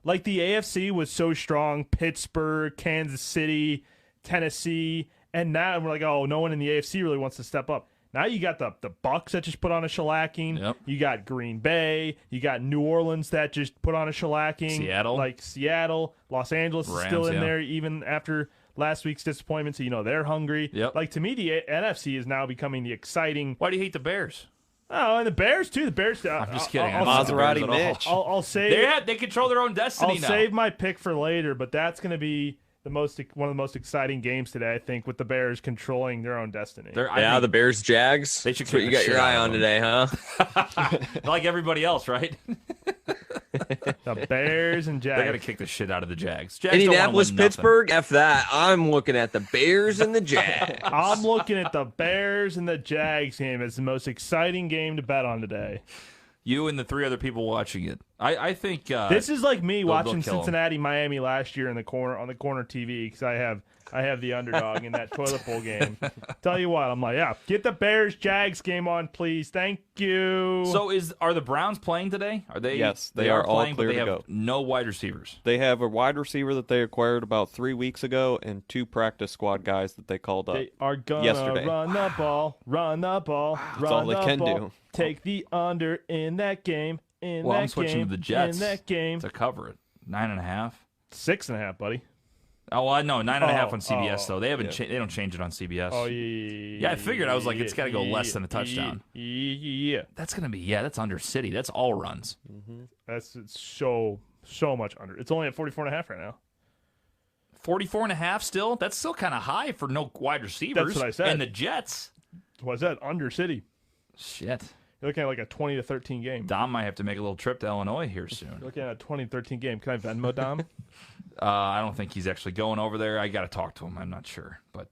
Like the AFC was so strong, Pittsburgh, Kansas City, Tennessee, and now we're like, oh, no one in the AFC really wants to step up. Now you got the Bucks that just put on a shellacking. Yep. You got Green Bay. You got New Orleans that just put on a shellacking. Seattle. Like Seattle. Los Angeles is still Rams, in yeah. there even after last week's disappointment, so you know they're hungry. Yep. Like to me, the NFC is now becoming the exciting. Why do you hate the Bears? Oh, and the Bears too. The Bears. I'm just kidding. I I'll, don't hate the Bears Maserati at all. Mitch. I'll say They control their own destiny I'll now. save my pick for later, but that's going to be one of the most exciting games today, I think, with the Bears controlling their own destiny. I The Bears Jags. They should That's what kick you the got your shit eye out on of today, huh? think, like everybody else, right? The Bears and They're gonna Jags. kick the shit out of the Jags. Jags don't wanna Indianapolis, win nothing. Pittsburgh. F that. I'm looking at the Bears and the Jags. I'm looking at the Bears and the Jags game as the most exciting game to bet on today. You and the 3 other people watching it. I think This is like me they'll watching kill 'em. Cincinnati, Miami last year on the corner TV because I have the underdog in that toilet bowl game. Tell you what, I'm like, yeah, get the Bears Jags game on, please. Thank you. So are the Browns playing today? Are they? Yes, they are all playing, clear but they to have go. no wide receivers. They have a wide receiver that they acquired about 3 weeks ago and 2 practice squad guys that they called up. They are gonna yesterday. run the ball, run the ball, run all they the can ball. do. Take the under in that game. In Well, that I'm switching game, to the Jets in that game. to cover it. 9.5. 6.5, buddy. Oh, I know 9.5 Oh, on CBS oh, though. They haven't. They don't change it on CBS. Oh yeah. Yeah, I figured. I was like, it's gotta go less than a touchdown. Yeah, That's gonna be that's under City. That's all runs. it's so much under. It's only at 44.5 right now. 44.5 still. That's still kind of high for no wide receivers. That's what I said. And the Jets. What's that? Under City. Shit. You're looking at like a 20 to 13 game. Dom might have to make a little trip to Illinois here You're soon. looking at a 20 to 13 game. Can I Venmo Dom? I don't think he's actually going over there. I got to talk to him. I'm not sure. But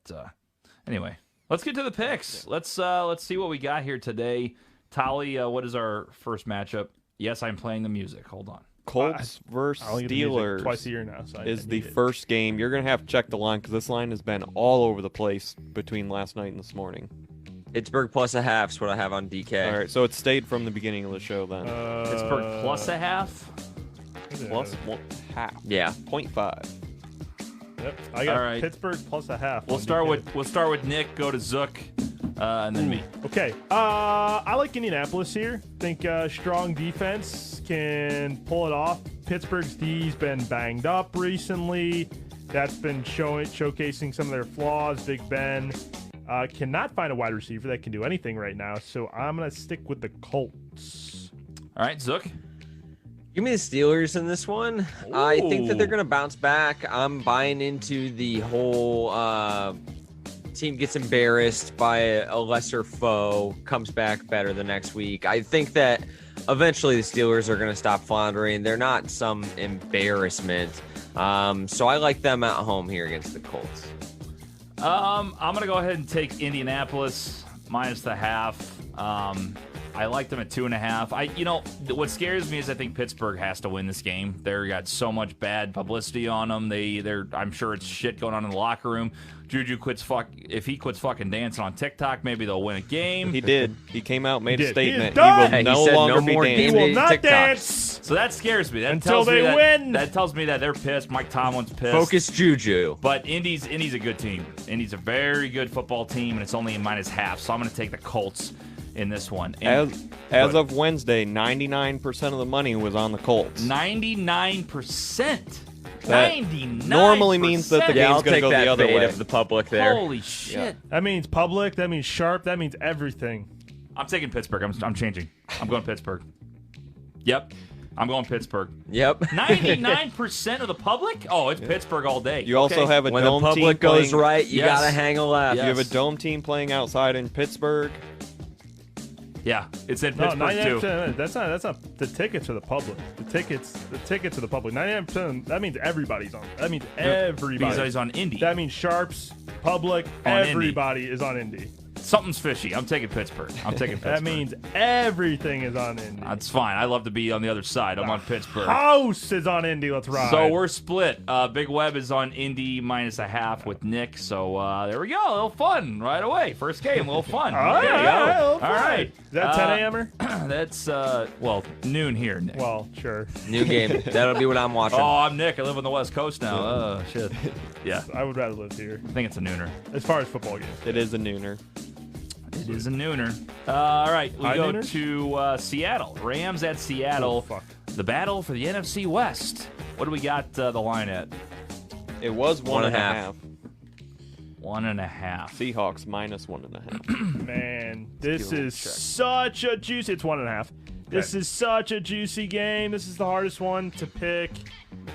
anyway, let's get to the picks. Let's see what we got here today. Tolly, what is our first matchup? Yes, I'm playing the music. Hold on. Colts versus I only get the music Steelers twice a year now. So I is the need it. first game. You're going to have to check the line because this line has been all over the place between last night and this morning. Pittsburgh plus a half is what I have on DK. All right, so it stayed from the beginning of the show then. Pittsburgh plus a half. Plus half. Yeah. 0.5. Yep. I got All right. Pittsburgh plus a half. We'll on start DK. with Nick. Go to Zook, and then me. Okay. I like Indianapolis here. Think strong defense can pull it off. Pittsburgh's D's been banged up recently. That's been showcasing some of their flaws. Big Ben cannot find a wide receiver that can do anything right now, so I'm gonna stick with the Colts. All right, Zook. Give me the Steelers in this one. I think that they're Ooh. going to bounce back. I'm buying into the whole team gets embarrassed by a lesser foe, comes back better the next week. I think that eventually the Steelers are going to stop floundering. They're not some embarrassment. So I like them at home here against the Colts. I'm going to go ahead and take Indianapolis minus the half. I like them at 2.5. What scares me is I think Pittsburgh has to win this game. They got so much bad publicity on them. I'm sure it's shit going on in the locker room. Juju if he quits fucking dancing on TikTok, maybe they'll win a game. He did. He came out, made a He statement. is done. He He will no said longer no be more He dancing. will Maybe not TikTok. dance. So that scares me. That Until tells me they that, win. That tells me that they're pissed. Mike Tomlin's pissed. Focus Juju. But Indy's a good team. Indy's a very good football team, and it's only a minus half. So I'm going to take the Colts in this one. And As of Wednesday, 99% of the money was on the Colts. 99%. That 99%. normally means that the Yeah, game's I'll going to take go that the other fade way. of the public there. Holy shit. That means public. That means sharp. That means everything. I'm taking Pittsburgh. I'm changing. I'm going Pittsburgh. Yep. I'm going Pittsburgh. Yep. 99% of the public? Oh, it's Pittsburgh all day. You also Okay. have a When the dome team public goes playing, right, you Yes. gotta hang a left. Yeah. You have a dome team playing outside in Pittsburgh. Yeah, it's in No, Pittsburgh too. 99%. That's not the tickets are the public. The tickets are the public. 99%. That means everybody's on. That means everybody. Because he's on Indy. That means sharps, public, On Indy. everybody is on Indy. Something's fishy. I'm taking Pittsburgh. I'm taking Pittsburgh. That means everything is on Indy. That's fine. I love to be on the other side. I'm on Pittsburgh. House is on Indy. Let's ride. So we're split. Big Web is on Indy minus a half with Nick. So there we go. A little fun right away. First game, a little fun. all right, There you go. all All right. Is that 10 a.m.er? That's noon here, Nick. Well, sure. New game. That'll be what I'm watching. Oh, I'm Nick. I live on the West Coast now. Oh shit. Yeah, I would rather live here I think it's a nooner. as far as football games. It is a nooner. It is a nooner. All right, we High go nooners? to Seattle. Rams at Seattle. Oh, fuck. The battle for the NFC West. What do we got the line at? It was 1.5. 1.5. Seahawks minus 1.5. Man, this get a is check. such a juicy. It's 1.5. This is such a juicy game. This is the hardest one to pick.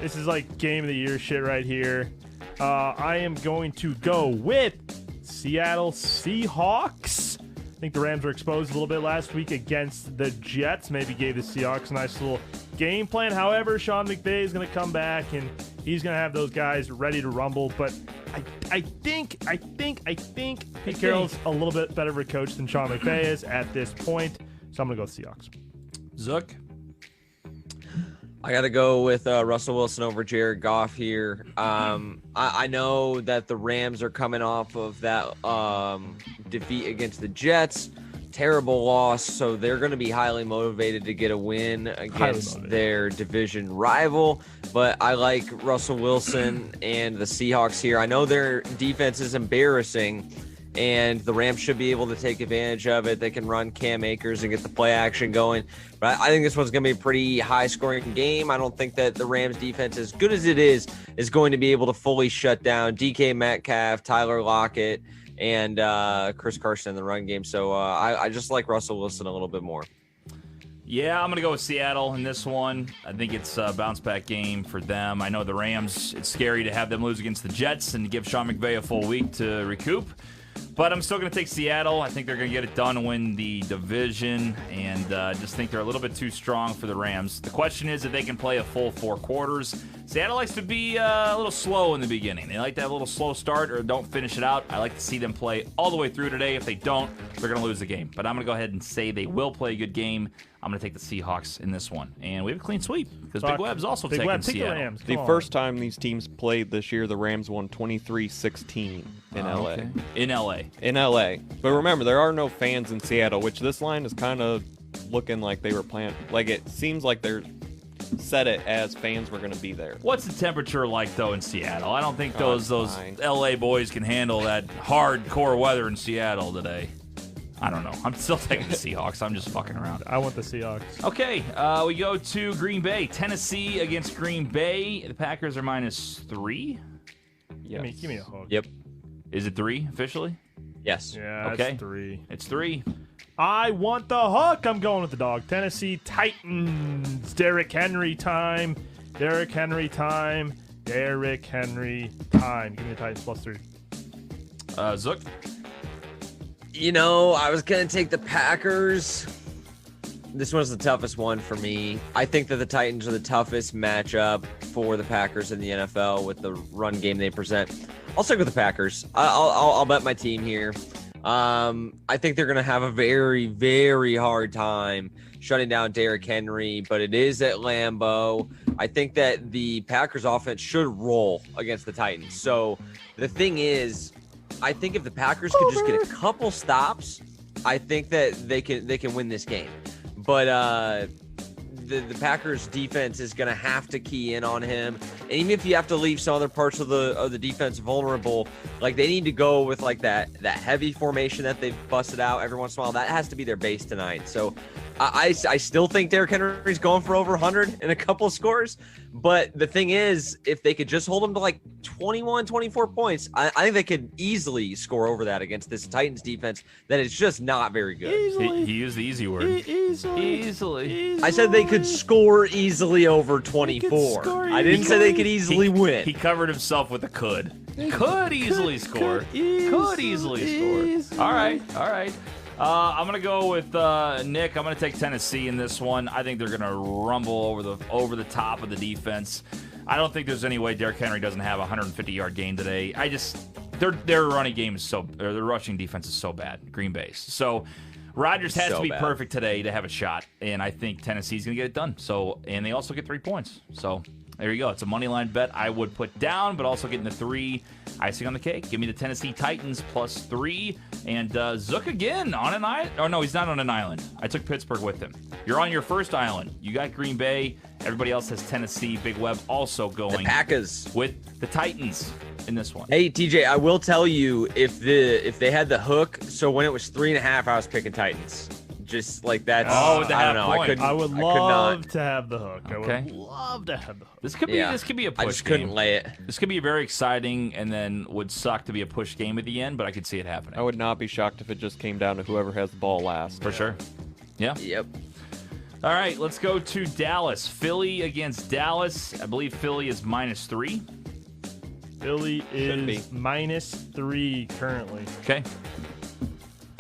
This is like game of the year shit right here. I am going to go with Seattle Seahawks. I think the Rams were exposed a little bit last week against the Jets. Maybe gave the Seahawks a nice little game plan. However, Sean McVay is going to come back and he's going to have those guys ready to rumble. But I think Pete Carroll's a little bit better of a coach than Sean McVay is at this point. So I'm going to go with Seahawks. Zook. I got to go with Russell Wilson over Jared Goff here. I know that the Rams are coming off of that defeat against the Jets. Terrible loss, so they're going to be highly motivated to get a win against their division rival. But I like Russell Wilson and the Seahawks here. I know their defense is embarrassing, and the Rams should be able to take advantage of it. They can run Cam Akers and get the play action going. But I think this one's going to be a pretty high-scoring game. I don't think that the Rams defense, as good as it is going to be able to fully shut down DK Metcalf, Tyler Lockett, and Chris Carson in the run game. So I just like Russell Wilson a little bit more. Yeah, I'm going to go with Seattle in this one. I think it's a bounce-back game for them. I know the Rams, it's scary to have them lose against the Jets and give Sean McVay a full week to recoup. But I'm still going to take Seattle. I think they're going to get it done and win the division, and just think they're a little bit too strong for the Rams. The question is if they can play a full 4 quarters. Seattle likes to be a little slow in the beginning. They like to have a little slow start or don't finish it out. I like to see them play all the way through today. If they don't, they're going to lose the game. But I'm going to go ahead and say they will play a good game. I'm going to take the Seahawks in this one. And we have a clean sweep because Big Web's also Big taking Web, take the Seattle. Rams. The Come on. first time these teams played this year, the Rams won 23-16 in LA. Okay. In LA. In LA. But remember, there are no fans in Seattle, which this line is kind of looking like they were planned. Like, it seems like they're set it as fans were going to be there. What's the temperature like though in Seattle? I don't think Oh, those it's fine. LA boys can handle that hardcore weather in Seattle today. I don't know. I'm still taking the Seahawks. I'm just fucking around. I want the Seahawks. Okay, we go to Green Bay. Tennessee against Green Bay. The Packers are -3. Yes. Give me a hook. Yep. Is it 3 officially? Yes. Yeah, Okay. it's 3. It's 3. I want the hook. I'm going with the dog. Tennessee Titans. Derrick Henry time. Derrick Henry time. Derrick Henry time. Give me the Titans +3. Zook? You know, I was going to take the Packers. This one's the toughest one for me. I think that the Titans are the toughest matchup for the Packers in the NFL with the run game they present. I'll stick with the Packers. I'll bet my team here. I think they're going to have a very, very hard time shutting down Derrick Henry, but it is at Lambeau. I think that the Packers offense should roll against the Titans. So the thing is, I think if the Packers could just get a couple stops, I think that they can win this game. But the Packers defense is going to have to key in on him. And even if you have to leave some other parts of the defense vulnerable, like they need to go with like that heavy formation that they've busted out every once in a while. That has to be their base tonight. So I still think Derrick Henry's going for over 100 and a couple of scores. But the thing is, if they could just hold him to like 21, 24 points, I think they could easily score over that against this Titans defense that is just not very good. He used the easy word. Easily. I said they could score easily over 24. I didn't say they could easily win. He covered himself with a could. Could easily score. Could easily score. All right. I'm gonna go with Nick. I'm gonna take Tennessee in this one. I think they're gonna rumble over the top of the defense. I don't think there's any way Derrick Henry doesn't have a 150-yard game today. Their running game is their rushing defense is so bad. Green Bay's. So Rodgers has to be perfect today to have a shot, and I think Tennessee's gonna get it done. So, and they also get 3 points. So there you go. It's a money line bet I would put down, but also getting the 3 icing on the cake. Give me the Tennessee Titans +3. And Zook again on an island. Oh, no, he's not on an island. I took Pittsburgh with him. You're on your first island. You got Green Bay. Everybody else has Tennessee. Big Web also going the Packers with the Titans in this one. Hey, TJ, I will tell you if they had the hook, so when it was 3.5, I was picking Titans. Just like that's. Oh, the I don't know. point. I would love to have the hook. Okay. I would love to have the hook. This could be a push I just couldn't game. lay it. This could be very exciting, and then would suck to be a push game at the end, but I could see it happening. I would not be shocked if it just came down to whoever has the ball last. For sure. Yeah. Yep. All right, let's go to Dallas. Philly against Dallas. I believe Philly is -3. Philly is -3 currently. Okay.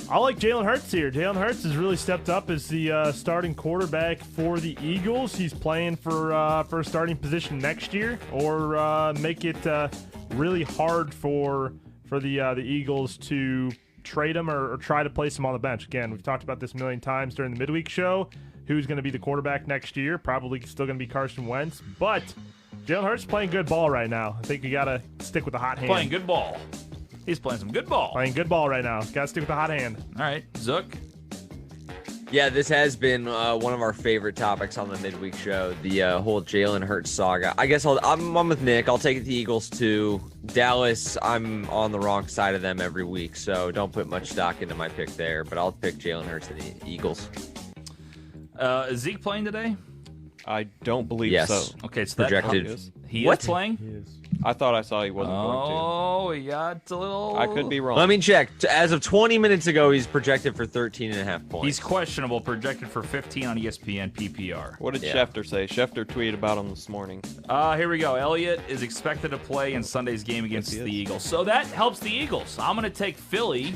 I like Jalen Hurts here. Jalen Hurts has really stepped up as the starting quarterback for the Eagles. He's playing for a starting position next year, or make it really hard for the Eagles to trade him or try to place him on the bench. Again, we've talked about this a million times during the midweek show. Who's going to be the quarterback next year? Probably still going to be Carson Wentz, but Jalen Hurts is playing good ball right now. I think you got to stick with the hot hand. Playing good ball. He's playing some good ball. Playing good ball right now. Got to stick with the hot hand. All right, Zook. Yeah, this has been one of our favorite topics on the midweek show, the whole Jalen Hurts saga. I guess I'm with Nick. I'll take the Eagles too. Dallas, I'm on the wrong side of them every week, so don't put much stock into my pick there. But I'll pick Jalen Hurts and the Eagles. Is Zeke playing today? I don't believe Yes. so. Okay, so Projected. he What? is playing? He is. I thought I saw he wasn't going Oh, he got a little. to. I could be wrong. Let me check. As of 20 minutes ago, he's projected for 13.5 points. He's questionable, projected for 15 on ESPN PPR. What did Yeah. Schefter say? Schefter tweeted about him this morning. Here we go. Elliott is expected to play in Sunday's game against Yes, he the is. Eagles. So that helps the Eagles. I'm going to take Philly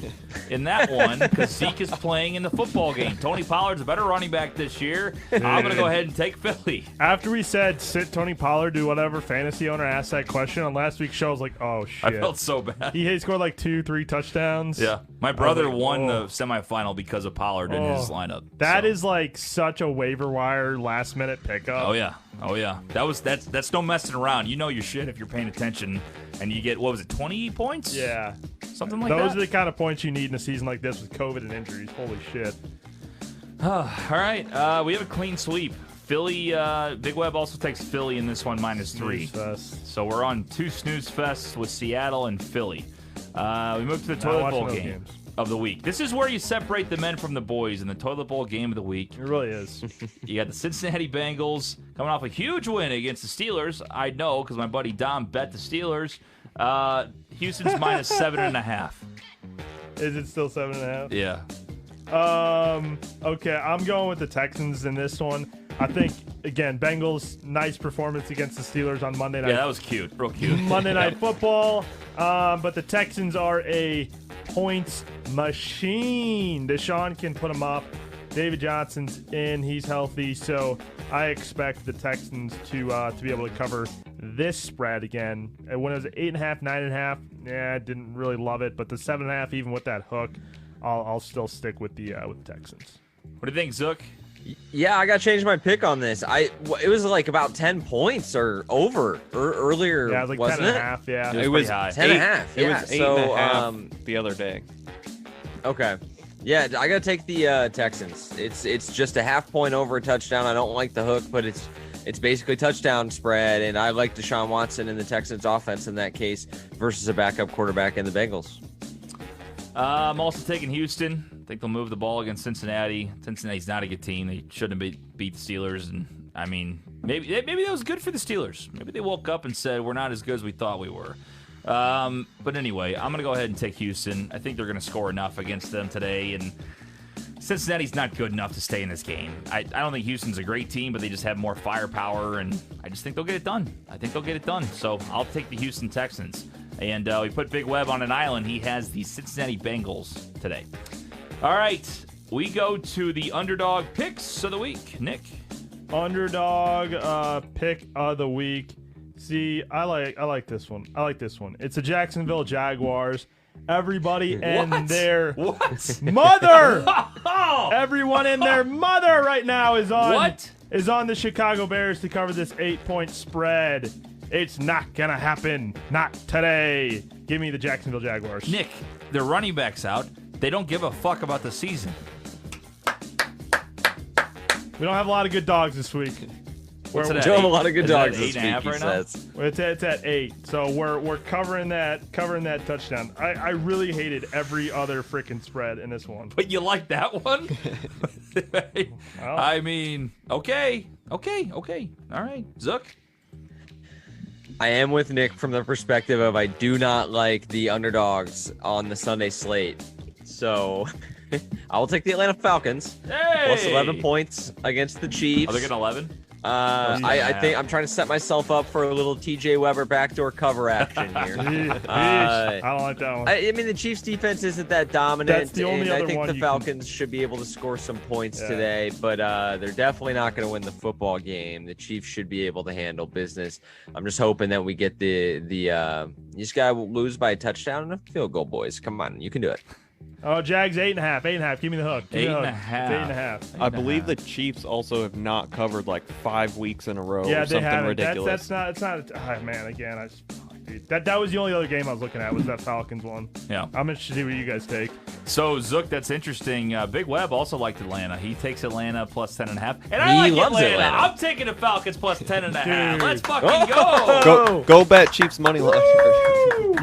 in that one because Zeke is playing in the football game. Tony Pollard's a better running back this year. I'm going to go ahead and take Philly. After we said sit Tony Pollard, do whatever fantasy owner asked that question on last week's show, I was like, oh shit. I felt so bad. He scored like 2-3 touchdowns. Yeah. My brother like, won whoa. the semifinal because of Pollard in his lineup. That So- is like such a waiver wire last minute pickup. Oh yeah. That's no messing around. You know your shit if you're paying attention, and you get 20 points? Yeah. Something like Those that. are the kind of points you need in a season like this with COVID and injuries. Holy shit. All right, we have a clean sweep. Philly, Big Web also takes Philly in this one -3. Snooze fest. So we're on 2 snooze fests with Seattle and Philly. We move to the Not toilet watching bowl those game games. of the week. This is where you separate the men from the boys in the toilet bowl game of the week. It really is. You got the Cincinnati Bengals coming off a huge win against the Steelers. I know because my buddy Dom bet the Steelers. Houston's -7.5. Is it still 7.5? Yeah. Okay, I'm going with the Texans in this one. I think again, Bengals, nice performance against the Steelers on Monday night. Yeah, that was cute. Real cute. Monday Night Football. But the Texans are a points machine. Deshaun can put them up. David Johnson's in. He's healthy. So I expect the Texans to be able to cover this spread again. And when it was 8.5, 9.5, yeah, I didn't really love it. But the 7.5, even with that hook, I'll still stick with the Texans. What do you think, Zook? Yeah, I got to change my pick on this. It was like about 10 points or over earlier. Yeah, it was like wasn't 10.5. Yeah. It was pretty high. 10.5. It Yeah, was 8 so, and a half the other day. Okay. Yeah, I got to take the Texans. It's just a half point over a touchdown. I don't like the hook, but it's basically touchdown spread, and I like Deshaun Watson and the Texans offense in that case versus a backup quarterback in the Bengals. I'm also taking Houston. I think they'll move the ball against Cincinnati. Cincinnati's not a good team. They shouldn't have beat the Steelers. And I mean, maybe that was good for the Steelers. Maybe they woke up and said, we're not as good as we thought we were. But anyway, I'm going to go ahead and take Houston. I think they're going to score enough against them today. And Cincinnati's not good enough to stay in this game. I don't think Houston's a great team, but they just have more firepower. And I just think they'll get it done. So I'll take the Houston Texans. And we put Big Web on an island. He has the Cincinnati Bengals today. All right, we go to the underdog picks of the week. Nick? Underdog pick of the week. See, I like this one. It's the Jacksonville Jaguars. Everybody and their mother. Everyone and their mother right now is on the Chicago Bears to cover this 8-point spread. It's not gonna happen. Not today. Give me the Jacksonville Jaguars. Nick, their running back's out. They don't give a fuck about the season. We don't have a lot of good dogs this week. What's it at? Don't have a lot of good Is it at dogs this 8.5 week, he right now? says. It's at 8, so we're covering that touchdown. I really hated every other freaking spread in this one. But you like that one? I mean, okay. All right, Zook? I am with Nick from the perspective of I do not like the underdogs on the Sunday slate. So I will take the Atlanta Falcons. Hey! Plus 11 points against the Chiefs. Are they getting 11? I think I'm trying to set myself up for a little TJ Weber backdoor cover action here. I don't like that one. I mean, the Chiefs' defense isn't that dominant. That's the only and other I think one the you Falcons should be able to score some points today, but they're definitely not going to win the football game. The Chiefs should be able to handle business. I'm just hoping that we get the you just got to lose by a touchdown and a field goal, boys. Come on, you can do it. Oh, Jags 8.5. Give me the hook. Give me the hook. 8.5. It's 8.5. I believe the Chiefs also have not covered like 5 weeks in a row Yeah, or they something haven't. ridiculous. That's not. Oh, man, again, that was the only other game I was looking at was that Falcons one. Yeah. I'm interested to see what you guys take. So, Zook, that's interesting. Big Web also liked Atlanta. He takes Atlanta plus 10.5. And I He like loves Atlanta. Atlanta. I'm taking the Falcons plus 10.5. Dude. Let's fucking go. Go bet Chiefs money line.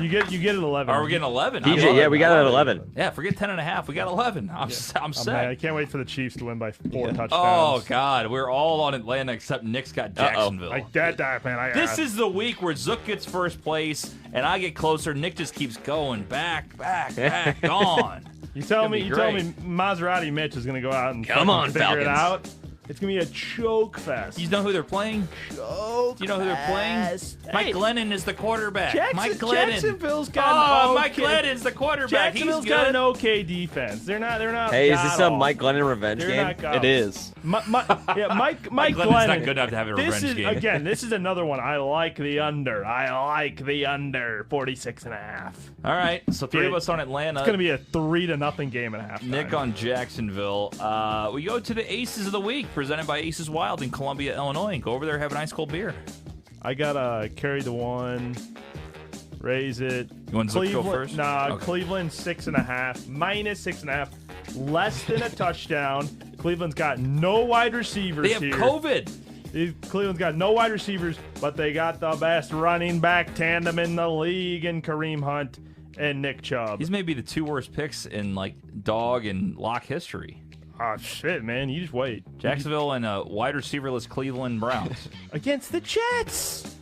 You get it 11. Are we getting 11? I DJ, love yeah, we got it at 11. Yeah, forget 10.5. We got 11. I'm Man, set. I can't wait for the Chiefs to win by 4 touchdowns. Oh, God. We're all on Atlanta except Nick's got Jacksonville. Man. This is the week where Zook gets first place and I get closer. Nick just keeps going back on. You tell It's me gonna be great. Maserati Mitch is going to go out and Come on, figure it Falcons. out. It's going to be a choke fest. You know who they're playing? Do you know who they're playing? Mike Glennon is the quarterback. Mike Glennon. Jacksonville's got Mike Glennon's the quarterback. Jacksonville's He's got good. an okay defense. They're not. Hey, is this a god-awful. Mike Glennon revenge They're game? not god-awful. It is. Mike Mike Glennon's Glennon. not good enough to have a revenge This is game. again. This is another one. I like the under. 46.5. All right, so three of us on Atlanta. It's gonna be a 3-0 game at halftime. Nick on Jacksonville. We go to the Aces of the Week, presented by Aces Wild in Columbia, Illinois. Go over there, have an ice cold beer. I gotta carry the one. Raise it. You want Zook to go first? Nah, Okay. Cleveland 6.5, minus 6.5, less than a touchdown. Cleveland's got no wide receivers They have here. COVID. Cleveland's got no wide receivers, but they got the best running back tandem in the league in Kareem Hunt and Nick Chubb. These may be the two worst picks in like dog and lock history. Oh shit, man! You just wait. Jacksonville and wide receiverless Cleveland Browns. Against the Jets.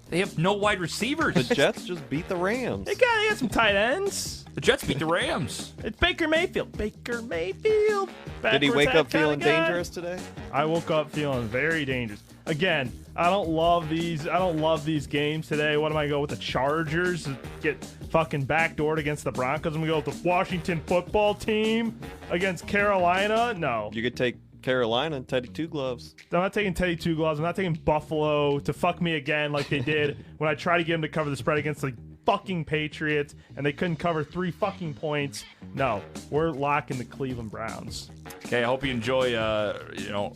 They have no wide receivers. The Jets just beat the Rams. They got some tight ends. The Jets beat the Rams. It's Baker Mayfield. Baker Mayfield. Did he wake up feeling dangerous? dangerous today? I woke up feeling very dangerous. Again, I don't love these games today. What am I going with the Chargers? Get fucking backdoored against the Broncos. I'm gonna go with the Washington football team against Carolina. No, You could take Carolina and Teddy Two Gloves. I'm not taking Teddy Two Gloves. I'm not taking Buffalo to fuck me again like they did when I tried to get them to cover the spread against the fucking Patriots and they couldn't cover 3 fucking points. No, we're locking the Cleveland Browns. Okay, I hope you enjoy,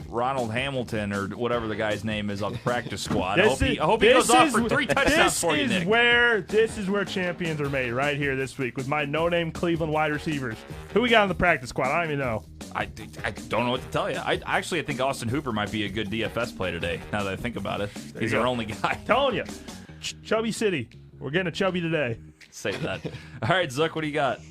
Ronald Hamilton or whatever the guy's name is on the practice squad. I hope he goes off for 3 touchdowns for you, Nick. This is where champions are made, right here this week with my no-name Cleveland wide receivers. Who we got on the practice squad? I don't even know. I don't know what to tell you. I think Austin Hooper might be a good DFS play today, now that I think about it. He's our only guy. Telling you, Chubby City. We're getting a chubby today. Say that. All right, Zuck, what do you got?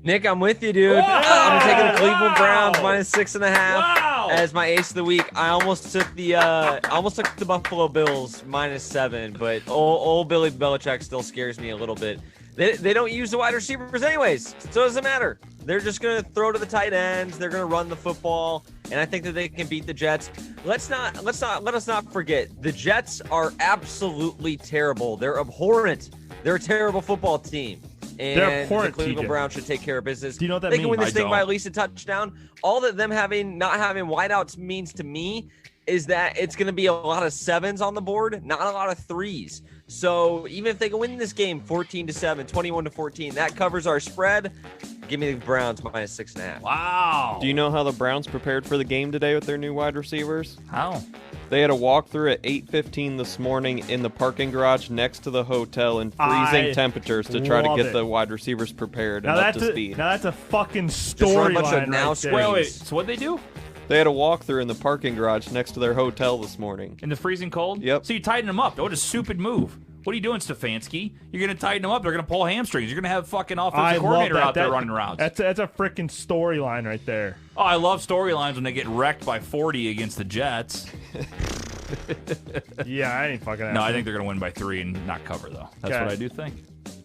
Nick, I'm with you, dude. Wow. I'm taking the Cleveland Browns -6.5 Wow. as my ace of the week. I almost took the Buffalo Bills -7, but old Billy Belichick still scares me a little bit. They don't use the wide receivers anyways, so it doesn't matter. They're just gonna throw to the tight ends. They're gonna run the football, and I think that they can beat the Jets. Let us not forget the Jets are absolutely terrible. They're abhorrent. They're a terrible football team. And They're abhorrent, the Cleveland TJ. Browns should take care of business. Do you know what that they can means? win this I thing by don't. at least a touchdown. All that them not having wideouts means to me is that it's going to be a lot of 7s on the board, not a lot of 3s. So even if they can win this game 14-7, 21-14, that covers our spread. Give me the Browns -6.5. Wow. Do you know how the Browns prepared for the game today with their new wide receivers? How? They had a walkthrough at 8:15 this morning in the parking garage next to the hotel in freezing I temperatures to try to love get it. the wide receivers prepared Now and up that's to speed. a fucking run a bunch of storyline now right there. screens. Wait. So what'd they do? They had a walkthrough in the parking garage next to their hotel this morning. In the freezing cold? Yep. So you tighten them up. What a stupid move. What are you doing, Stefanski? You're going to tighten them up. They're going to pull hamstrings. You're going to have fucking I offensive love coordinator that. out there running routes. That's a freaking storyline right there. Oh, I love storylines when they get wrecked by 40 against the Jets. Yeah, I ain't fucking. No, I think they're going to win by 3 and not cover, though. That's Okay. what I do think.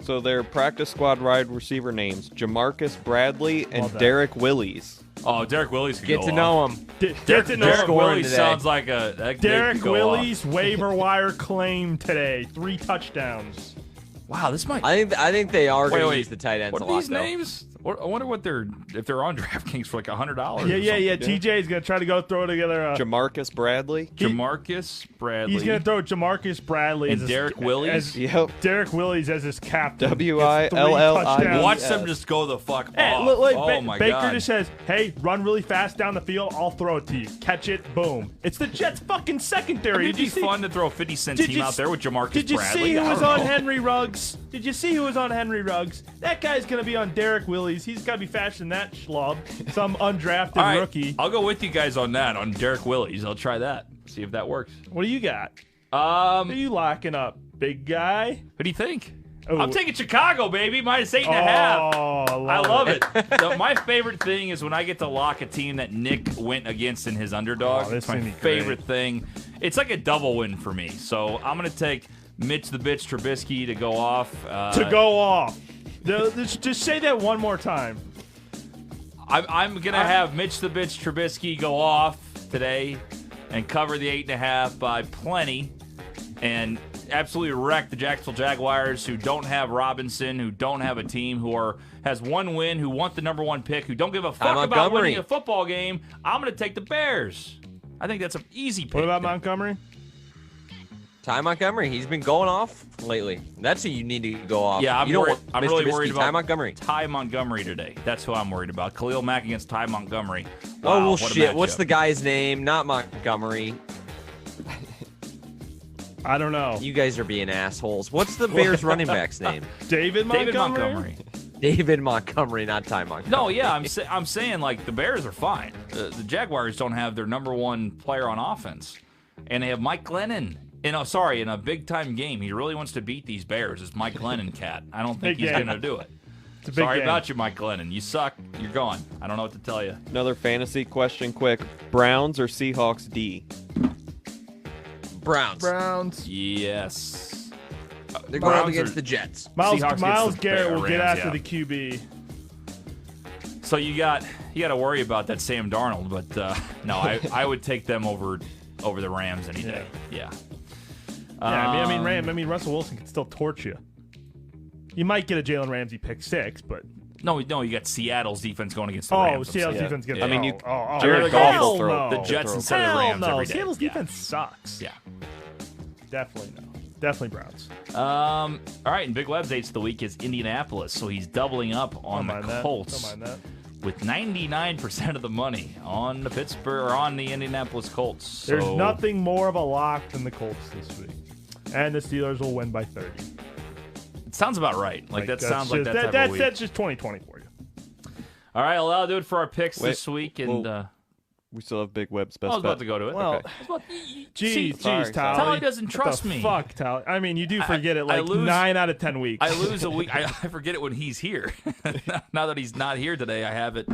So their practice squad wide receiver names, Jamarcus Bradley and Love that. Derek Willis. Oh, Derek Willis could Get go to off. know him. Get to know Derek scoring Willis today. sounds like that Derek could go Willis waiver wire claim today. 3 touchdowns. off. Wow, this might. I think they are going to Wait. use the tight ends What a are lot, these though. names? I wonder what if they're on DraftKings for like $100. Yeah. TJ's gonna try to go throw together. Jamarcus Bradley. Jamarcus Bradley. He's gonna throw Jamarcus Bradley And as Derek Willis? as Yep. Derek Willis as his captain. W-I-L-L-I-E-S. Gets 3 touchdowns. Watch them just go the fuck Hey, off. look, Oh my Baker god. just says, "Hey, run really fast down the field. I'll throw it to you. Catch it, boom." It's the Jets' fucking secondary. It'd Did you be see? fun to throw a 50-cent Did team you out s- there with Jamarcus Did you Bradley. see who I was don't on know. Henry Ruggs? Did you see who was on Henry Ruggs? That guy's gonna be on Derek Willis. He's gotta be faster than that schlub, some undrafted All right, rookie. I'll go with you guys on that, on Derek Willis. I'll try that. See if that works. What do you got? Who are Who you locking up, big guy? do you think? Oh. I'm taking Chicago, baby. -8.5. Oh, I love it. My favorite thing is when I get to lock a team that Nick went against in his underdog. Oh, this it's my is gonna be great. favorite thing. It's like a double win for me. So I'm going to take Mitch the Bitch Trubisky to go off. To go off. Just say that one more time. I'm going to have Mitch the Bitch Trubisky go off today and cover the 8.5 by plenty and absolutely wreck the Jacksonville Jaguars, who don't have Robinson, who don't have a team, has 1 win, who want the #1 pick, who don't give a fuck about Montgomery. winning a football game. I'm going to take the Bears. I think that's an easy pick. What about Montgomery? Ty Montgomery, he's been going off lately. That's who you need to go off. Yeah, I'm you don't worried- want I'm Mr. really Trubisky, worried Ty about- Montgomery. Ty Montgomery today. That's who I'm worried about. Khalil Mack against Ty Montgomery. Oh, Wow, well, what a shit. What's matchup. the guy's name? Not Montgomery. I don't know. You guys are being assholes. What's the Bears running back's name? David Montgomery? David Montgomery. David Montgomery, not Ty Montgomery. No, yeah, I'm saying like the Bears are fine. The Jaguars don't have their #1 player on offense, and they have Mike Glennon. In a big time game, he really wants to beat these Bears. It's Mike Glennon, cat. I don't think Big he's game. going to do it. It's a big Sorry game. about you, Mike Glennon. You suck. You're gone. I don't know what to tell you. Another fantasy question quick. Browns or Seahawks D? Browns. Yes. They're going up Browns against are- the Jets. Miles Seahawks Miles gets the Garrett will get Rams, after yeah. the QB. So you got to worry about that Sam Darnold, but no, I would take them over the Rams any day. Yeah. Yeah, I mean, Russell Wilson can still torch you. You might get a Jalen Ramsey pick 6, but No, you got Seattle's defense going against the Rams. I'm Seattle's saying. defense gets. I mean, you- Jared Jared Goff will throw no. The Jets instead of the Hell Rams no. every day. Seattle's Yeah. defense sucks. Yeah. Definitely no. Definitely Browns. All right, and Big Web's 8th of the week is Indianapolis, so he's doubling up on Don't the mind Colts that. Don't mind that. with 99% of the money on the Pittsburgh or on the Indianapolis Colts. So, There's nothing more of a lock than the Colts this week, and the Steelers will win by 30. It sounds about right. Like that that's sounds like just, that type of week. That's just 2020 for you. All right, well, that'll do it for our picks Wait, this week. And well, We still have Big Web's I best was about bet. to go to it. Well, Okay. Geez, sorry, Tally. Tally doesn't What trust the me. Fuck, Tally. I mean, you do forget it I like lose- 9 out of 10 weeks. I lose a week. I forget it when he's here. Now that he's not here today, I have it.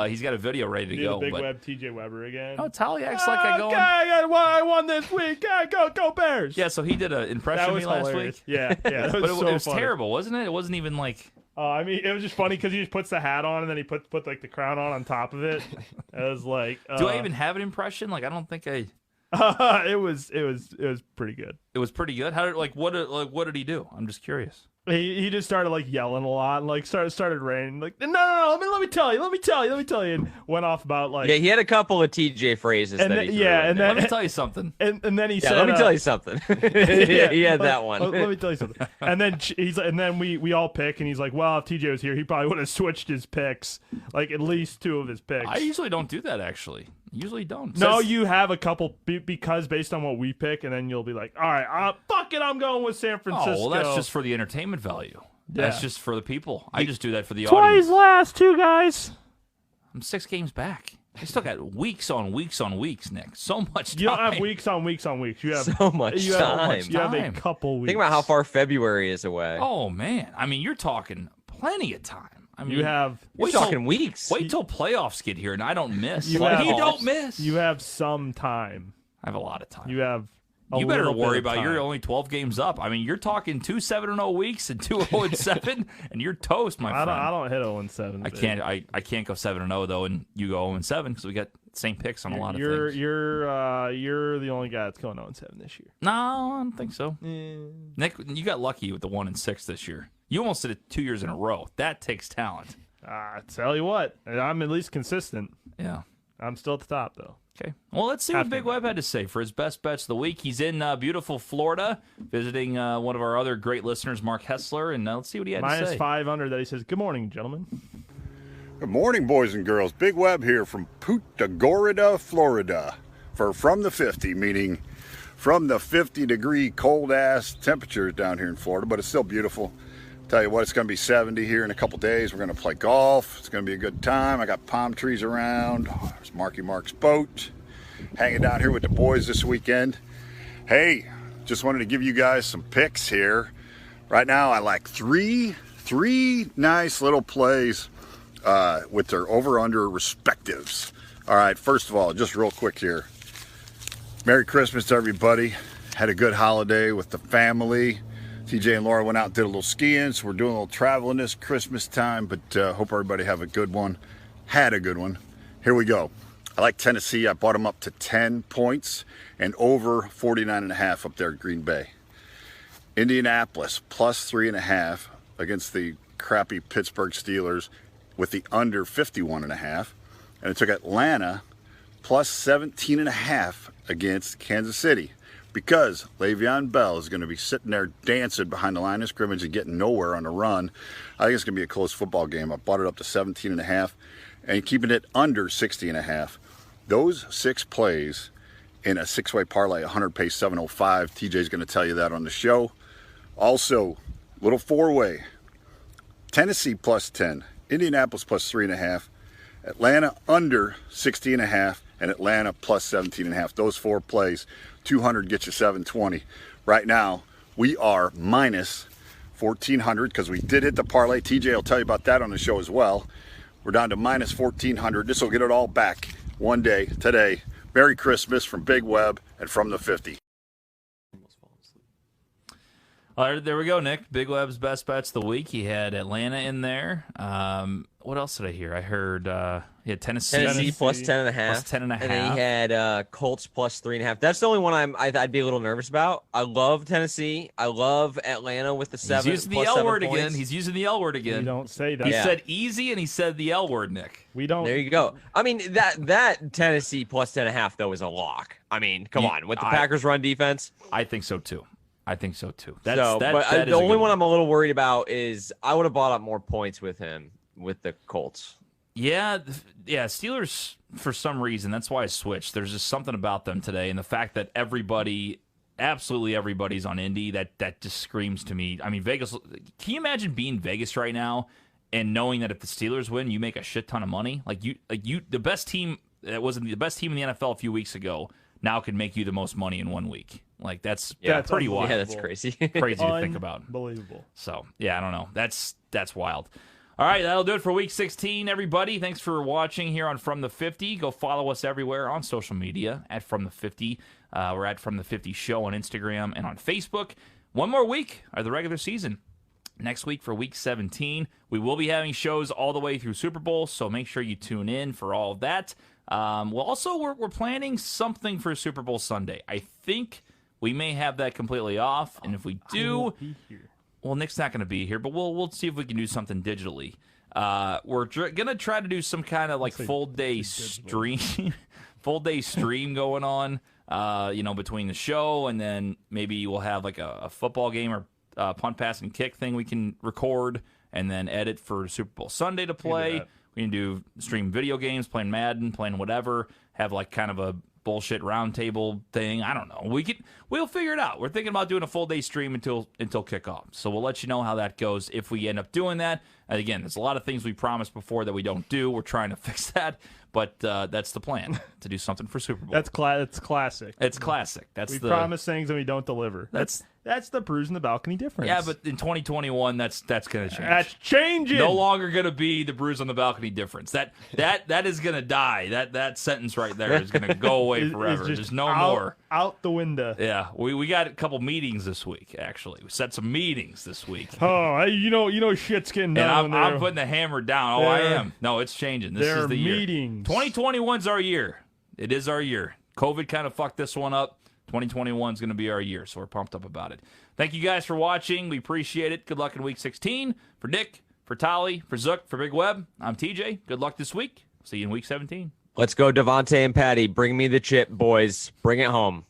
He's got a video ready to do go. the Big but Web TJ Weber again. oh, Tally acts like I go. Okay, I won this week. Yeah, go Bears. Yeah, so he did an impression that of was me last hilarious. week. Yeah, that was But it so was funny. terrible, wasn't it? It wasn't even like. I mean, it was just funny because he just puts the hat on and then he put like the crown on top of it. It was like, Do I even have an impression? Like, I don't think I. it was pretty good. It was pretty good. How did what did he do? I'm just curious. He just started like yelling a lot and like started raining like no let me tell you and went off about like Yeah, he had a couple of TJ phrases And that then- he threw yeah, in and there. Let me tell you something. and then he Yeah, said let me tell you something. yeah, he had let- that one. Let me tell you something. And then we all pick, and he's like, "Well, if TJ was here, he probably would have switched his picks, like at least 2 of his picks." I usually don't do that. Actually, usually don't. no, Says- you have a couple because based on what we pick, and then you'll be like, "All right, fuck it, I'm going with San Francisco." Oh, well, that's just for the entertainment value. That's Yeah. just for the people. I just do that for the Twice audience. last 2 guys. I'm 6 games back. I still got weeks on weeks on weeks, Nick. So much time. You don't have weeks on weeks on weeks. You have So much you have, time. You have a Time. couple weeks. Think about how far February is away. Oh man, I mean, you're talking plenty of time. I mean, you have. We're wait till- talking weeks. Wait till playoffs get here, and I don't miss. You Like, have- you don't miss. You have some time. I have a lot of time. You have. A You better little bit worry of about you're time. only 12 games up. I mean, you're talking 2 7-0 weeks and 2 0-7, and you're toast, my friend. I don't hit 0-7. I can't. I can't go 7-0 though, and you go 0-7 because we got the same picks on a lot of things. You're the only guy that's going 0-7 this year. No, I don't think so. Nick, you got lucky with the 1-6 this year. You almost did it 2 years in a row. That takes talent. I tell you what, I'm at least consistent. Yeah. I'm still at the top though. Okay. Well, let's see what Big Web had to say for his best bets of the week. He's in beautiful Florida, visiting one of our other great listeners, Mark Hessler, and let's see what he had to Minus say. 500 that he says, "Good morning, gentlemen." Good morning, boys and girls. Big Web here from Punta Gorda, Florida, for From the 50, meaning from the 50-degree cold-ass temperatures down here in Florida, but it's still beautiful. Tell you what, it's going to be 70 here in a couple days. We're going to play golf. It's going to be a good time. I got palm trees around. There's Marky Mark's boat. Hanging down here with the boys this weekend. Hey, just wanted to give you guys some picks here. Right now, I like three nice little plays with their over-under respectives. All right, first of all, just real quick here. Merry Christmas to everybody. Had a good holiday with the family. TJ and Laura went out and did a little skiing, so we're doing a little traveling this Christmas time, but hope everybody have a good one. Had a good one. Here we go. I like Tennessee. I bought them up to 10 points and over 49.5 up there at Green Bay. Indianapolis plus 3.5 against the crappy Pittsburgh Steelers with the under 51.5. And I took Atlanta plus 17.5 against Kansas City because Le'Veon Bell is going to be sitting there dancing behind the line of scrimmage and getting nowhere on the run. I think it's going to be a close football game. I bought it up to 17.5 and keeping it under 60.5. Those 6 plays in a 6-way parlay, 100 pace 705. TJ's going to tell you that on the show. Also, little 4-way. Tennessee plus 10, Indianapolis plus 3.5, Atlanta under 60.5, and Atlanta plus 17.5. Those 4 plays, 200 gets you 720. Right now, we are minus 1,400 because we did hit the parlay. TJ will tell you about that on the show as well. We're down to minus 1,400. This will get it all back one day today. Merry Christmas from Big Web and from the 50. There we go, Nick. Big Web's best bets of the week. He had Atlanta in there. What else did I hear? I heard he had Tennessee. Tennessee plus 10.5. Plus 10.5. And then he had Colts plus 3.5. That's the only one I'd be a little nervous about. I love Tennessee. I love Atlanta with the 7. He's using the plus L 7 word points. again. He's using the L word We again. don't say that. He Yeah. said easy and he said the L word, Nick. We don't. There you go. I mean, that Tennessee plus 10.5 though is a lock. I mean, come on, with the Packers run defense. I think so too. That's The only one I'm a little worried about is I would have bought up more points with him with the Colts. Yeah. Steelers, for some reason, that's why I switched. There's just something about them today, and the fact that absolutely everybody's on Indy, that just screams to me. I mean, Vegas. Can you imagine being Vegas right now and knowing that if the Steelers win, you make a shit ton of money? The best team that wasn't the best team in the NFL a few weeks ago now can make you the most money in 1 week. Like that's pretty wild. Yeah, that's crazy. Crazy to think about. Unbelievable. So yeah, I don't know. That's wild. All right, that'll do it for Week 16, everybody. Thanks for watching here on From the 50. Go follow us everywhere on social media at From the 50. We're at From the 50 Show on Instagram and on Facebook. One more week of the regular season. Next week for Week 17, we will be having shows all the way through Super Bowl, so make sure you tune in for all of that. We're planning something for Super Bowl Sunday. I think we may have that completely off, and if we do, well, Nick's not going to be here, but we'll see if we can do something digitally. We're going to try to do some kind of full day stream going on. Between the show, and then maybe we'll have like a football game or punt, pass, and kick thing we can record and then edit for Super Bowl Sunday to play. We can do stream video games, playing Madden, playing whatever, have like kind of a bullshit roundtable thing. I don't know. We'll figure it out. We're thinking about doing a full day stream until kickoff. So we'll let you know how that goes if we end up doing that. And again, there's a lot of things we promised before that we don't do. We're trying to fix that, but that's the plan to do something for Super Bowl. That's classic. It's classic. We promise things and we don't deliver. That's the bruise in the balcony difference. Yeah, but in 2021, that's going to change. That's changing. No longer going to be the bruise on the balcony difference. That is going to die. That sentence right there is going to go away forever. There's no more. Out the window. Yeah, we got a couple meetings this week. Actually, we set some meetings this week. Oh, you know, shit's getting done. And I'm putting the hammer down. I am. No, it's changing. This is the year. Meetings. 2021's our year. It is our year. COVID kind of fucked this one up. 2021 is going to be our year, so we're pumped up about it. Thank you guys for watching. We appreciate it. Good luck in Week 16. For Nick, for Tolly, for Zook, for Big Web, I'm TJ. Good luck this week. See you in Week 17. Let's go, Devontae and Patty. Bring me the chip, boys. Bring it home.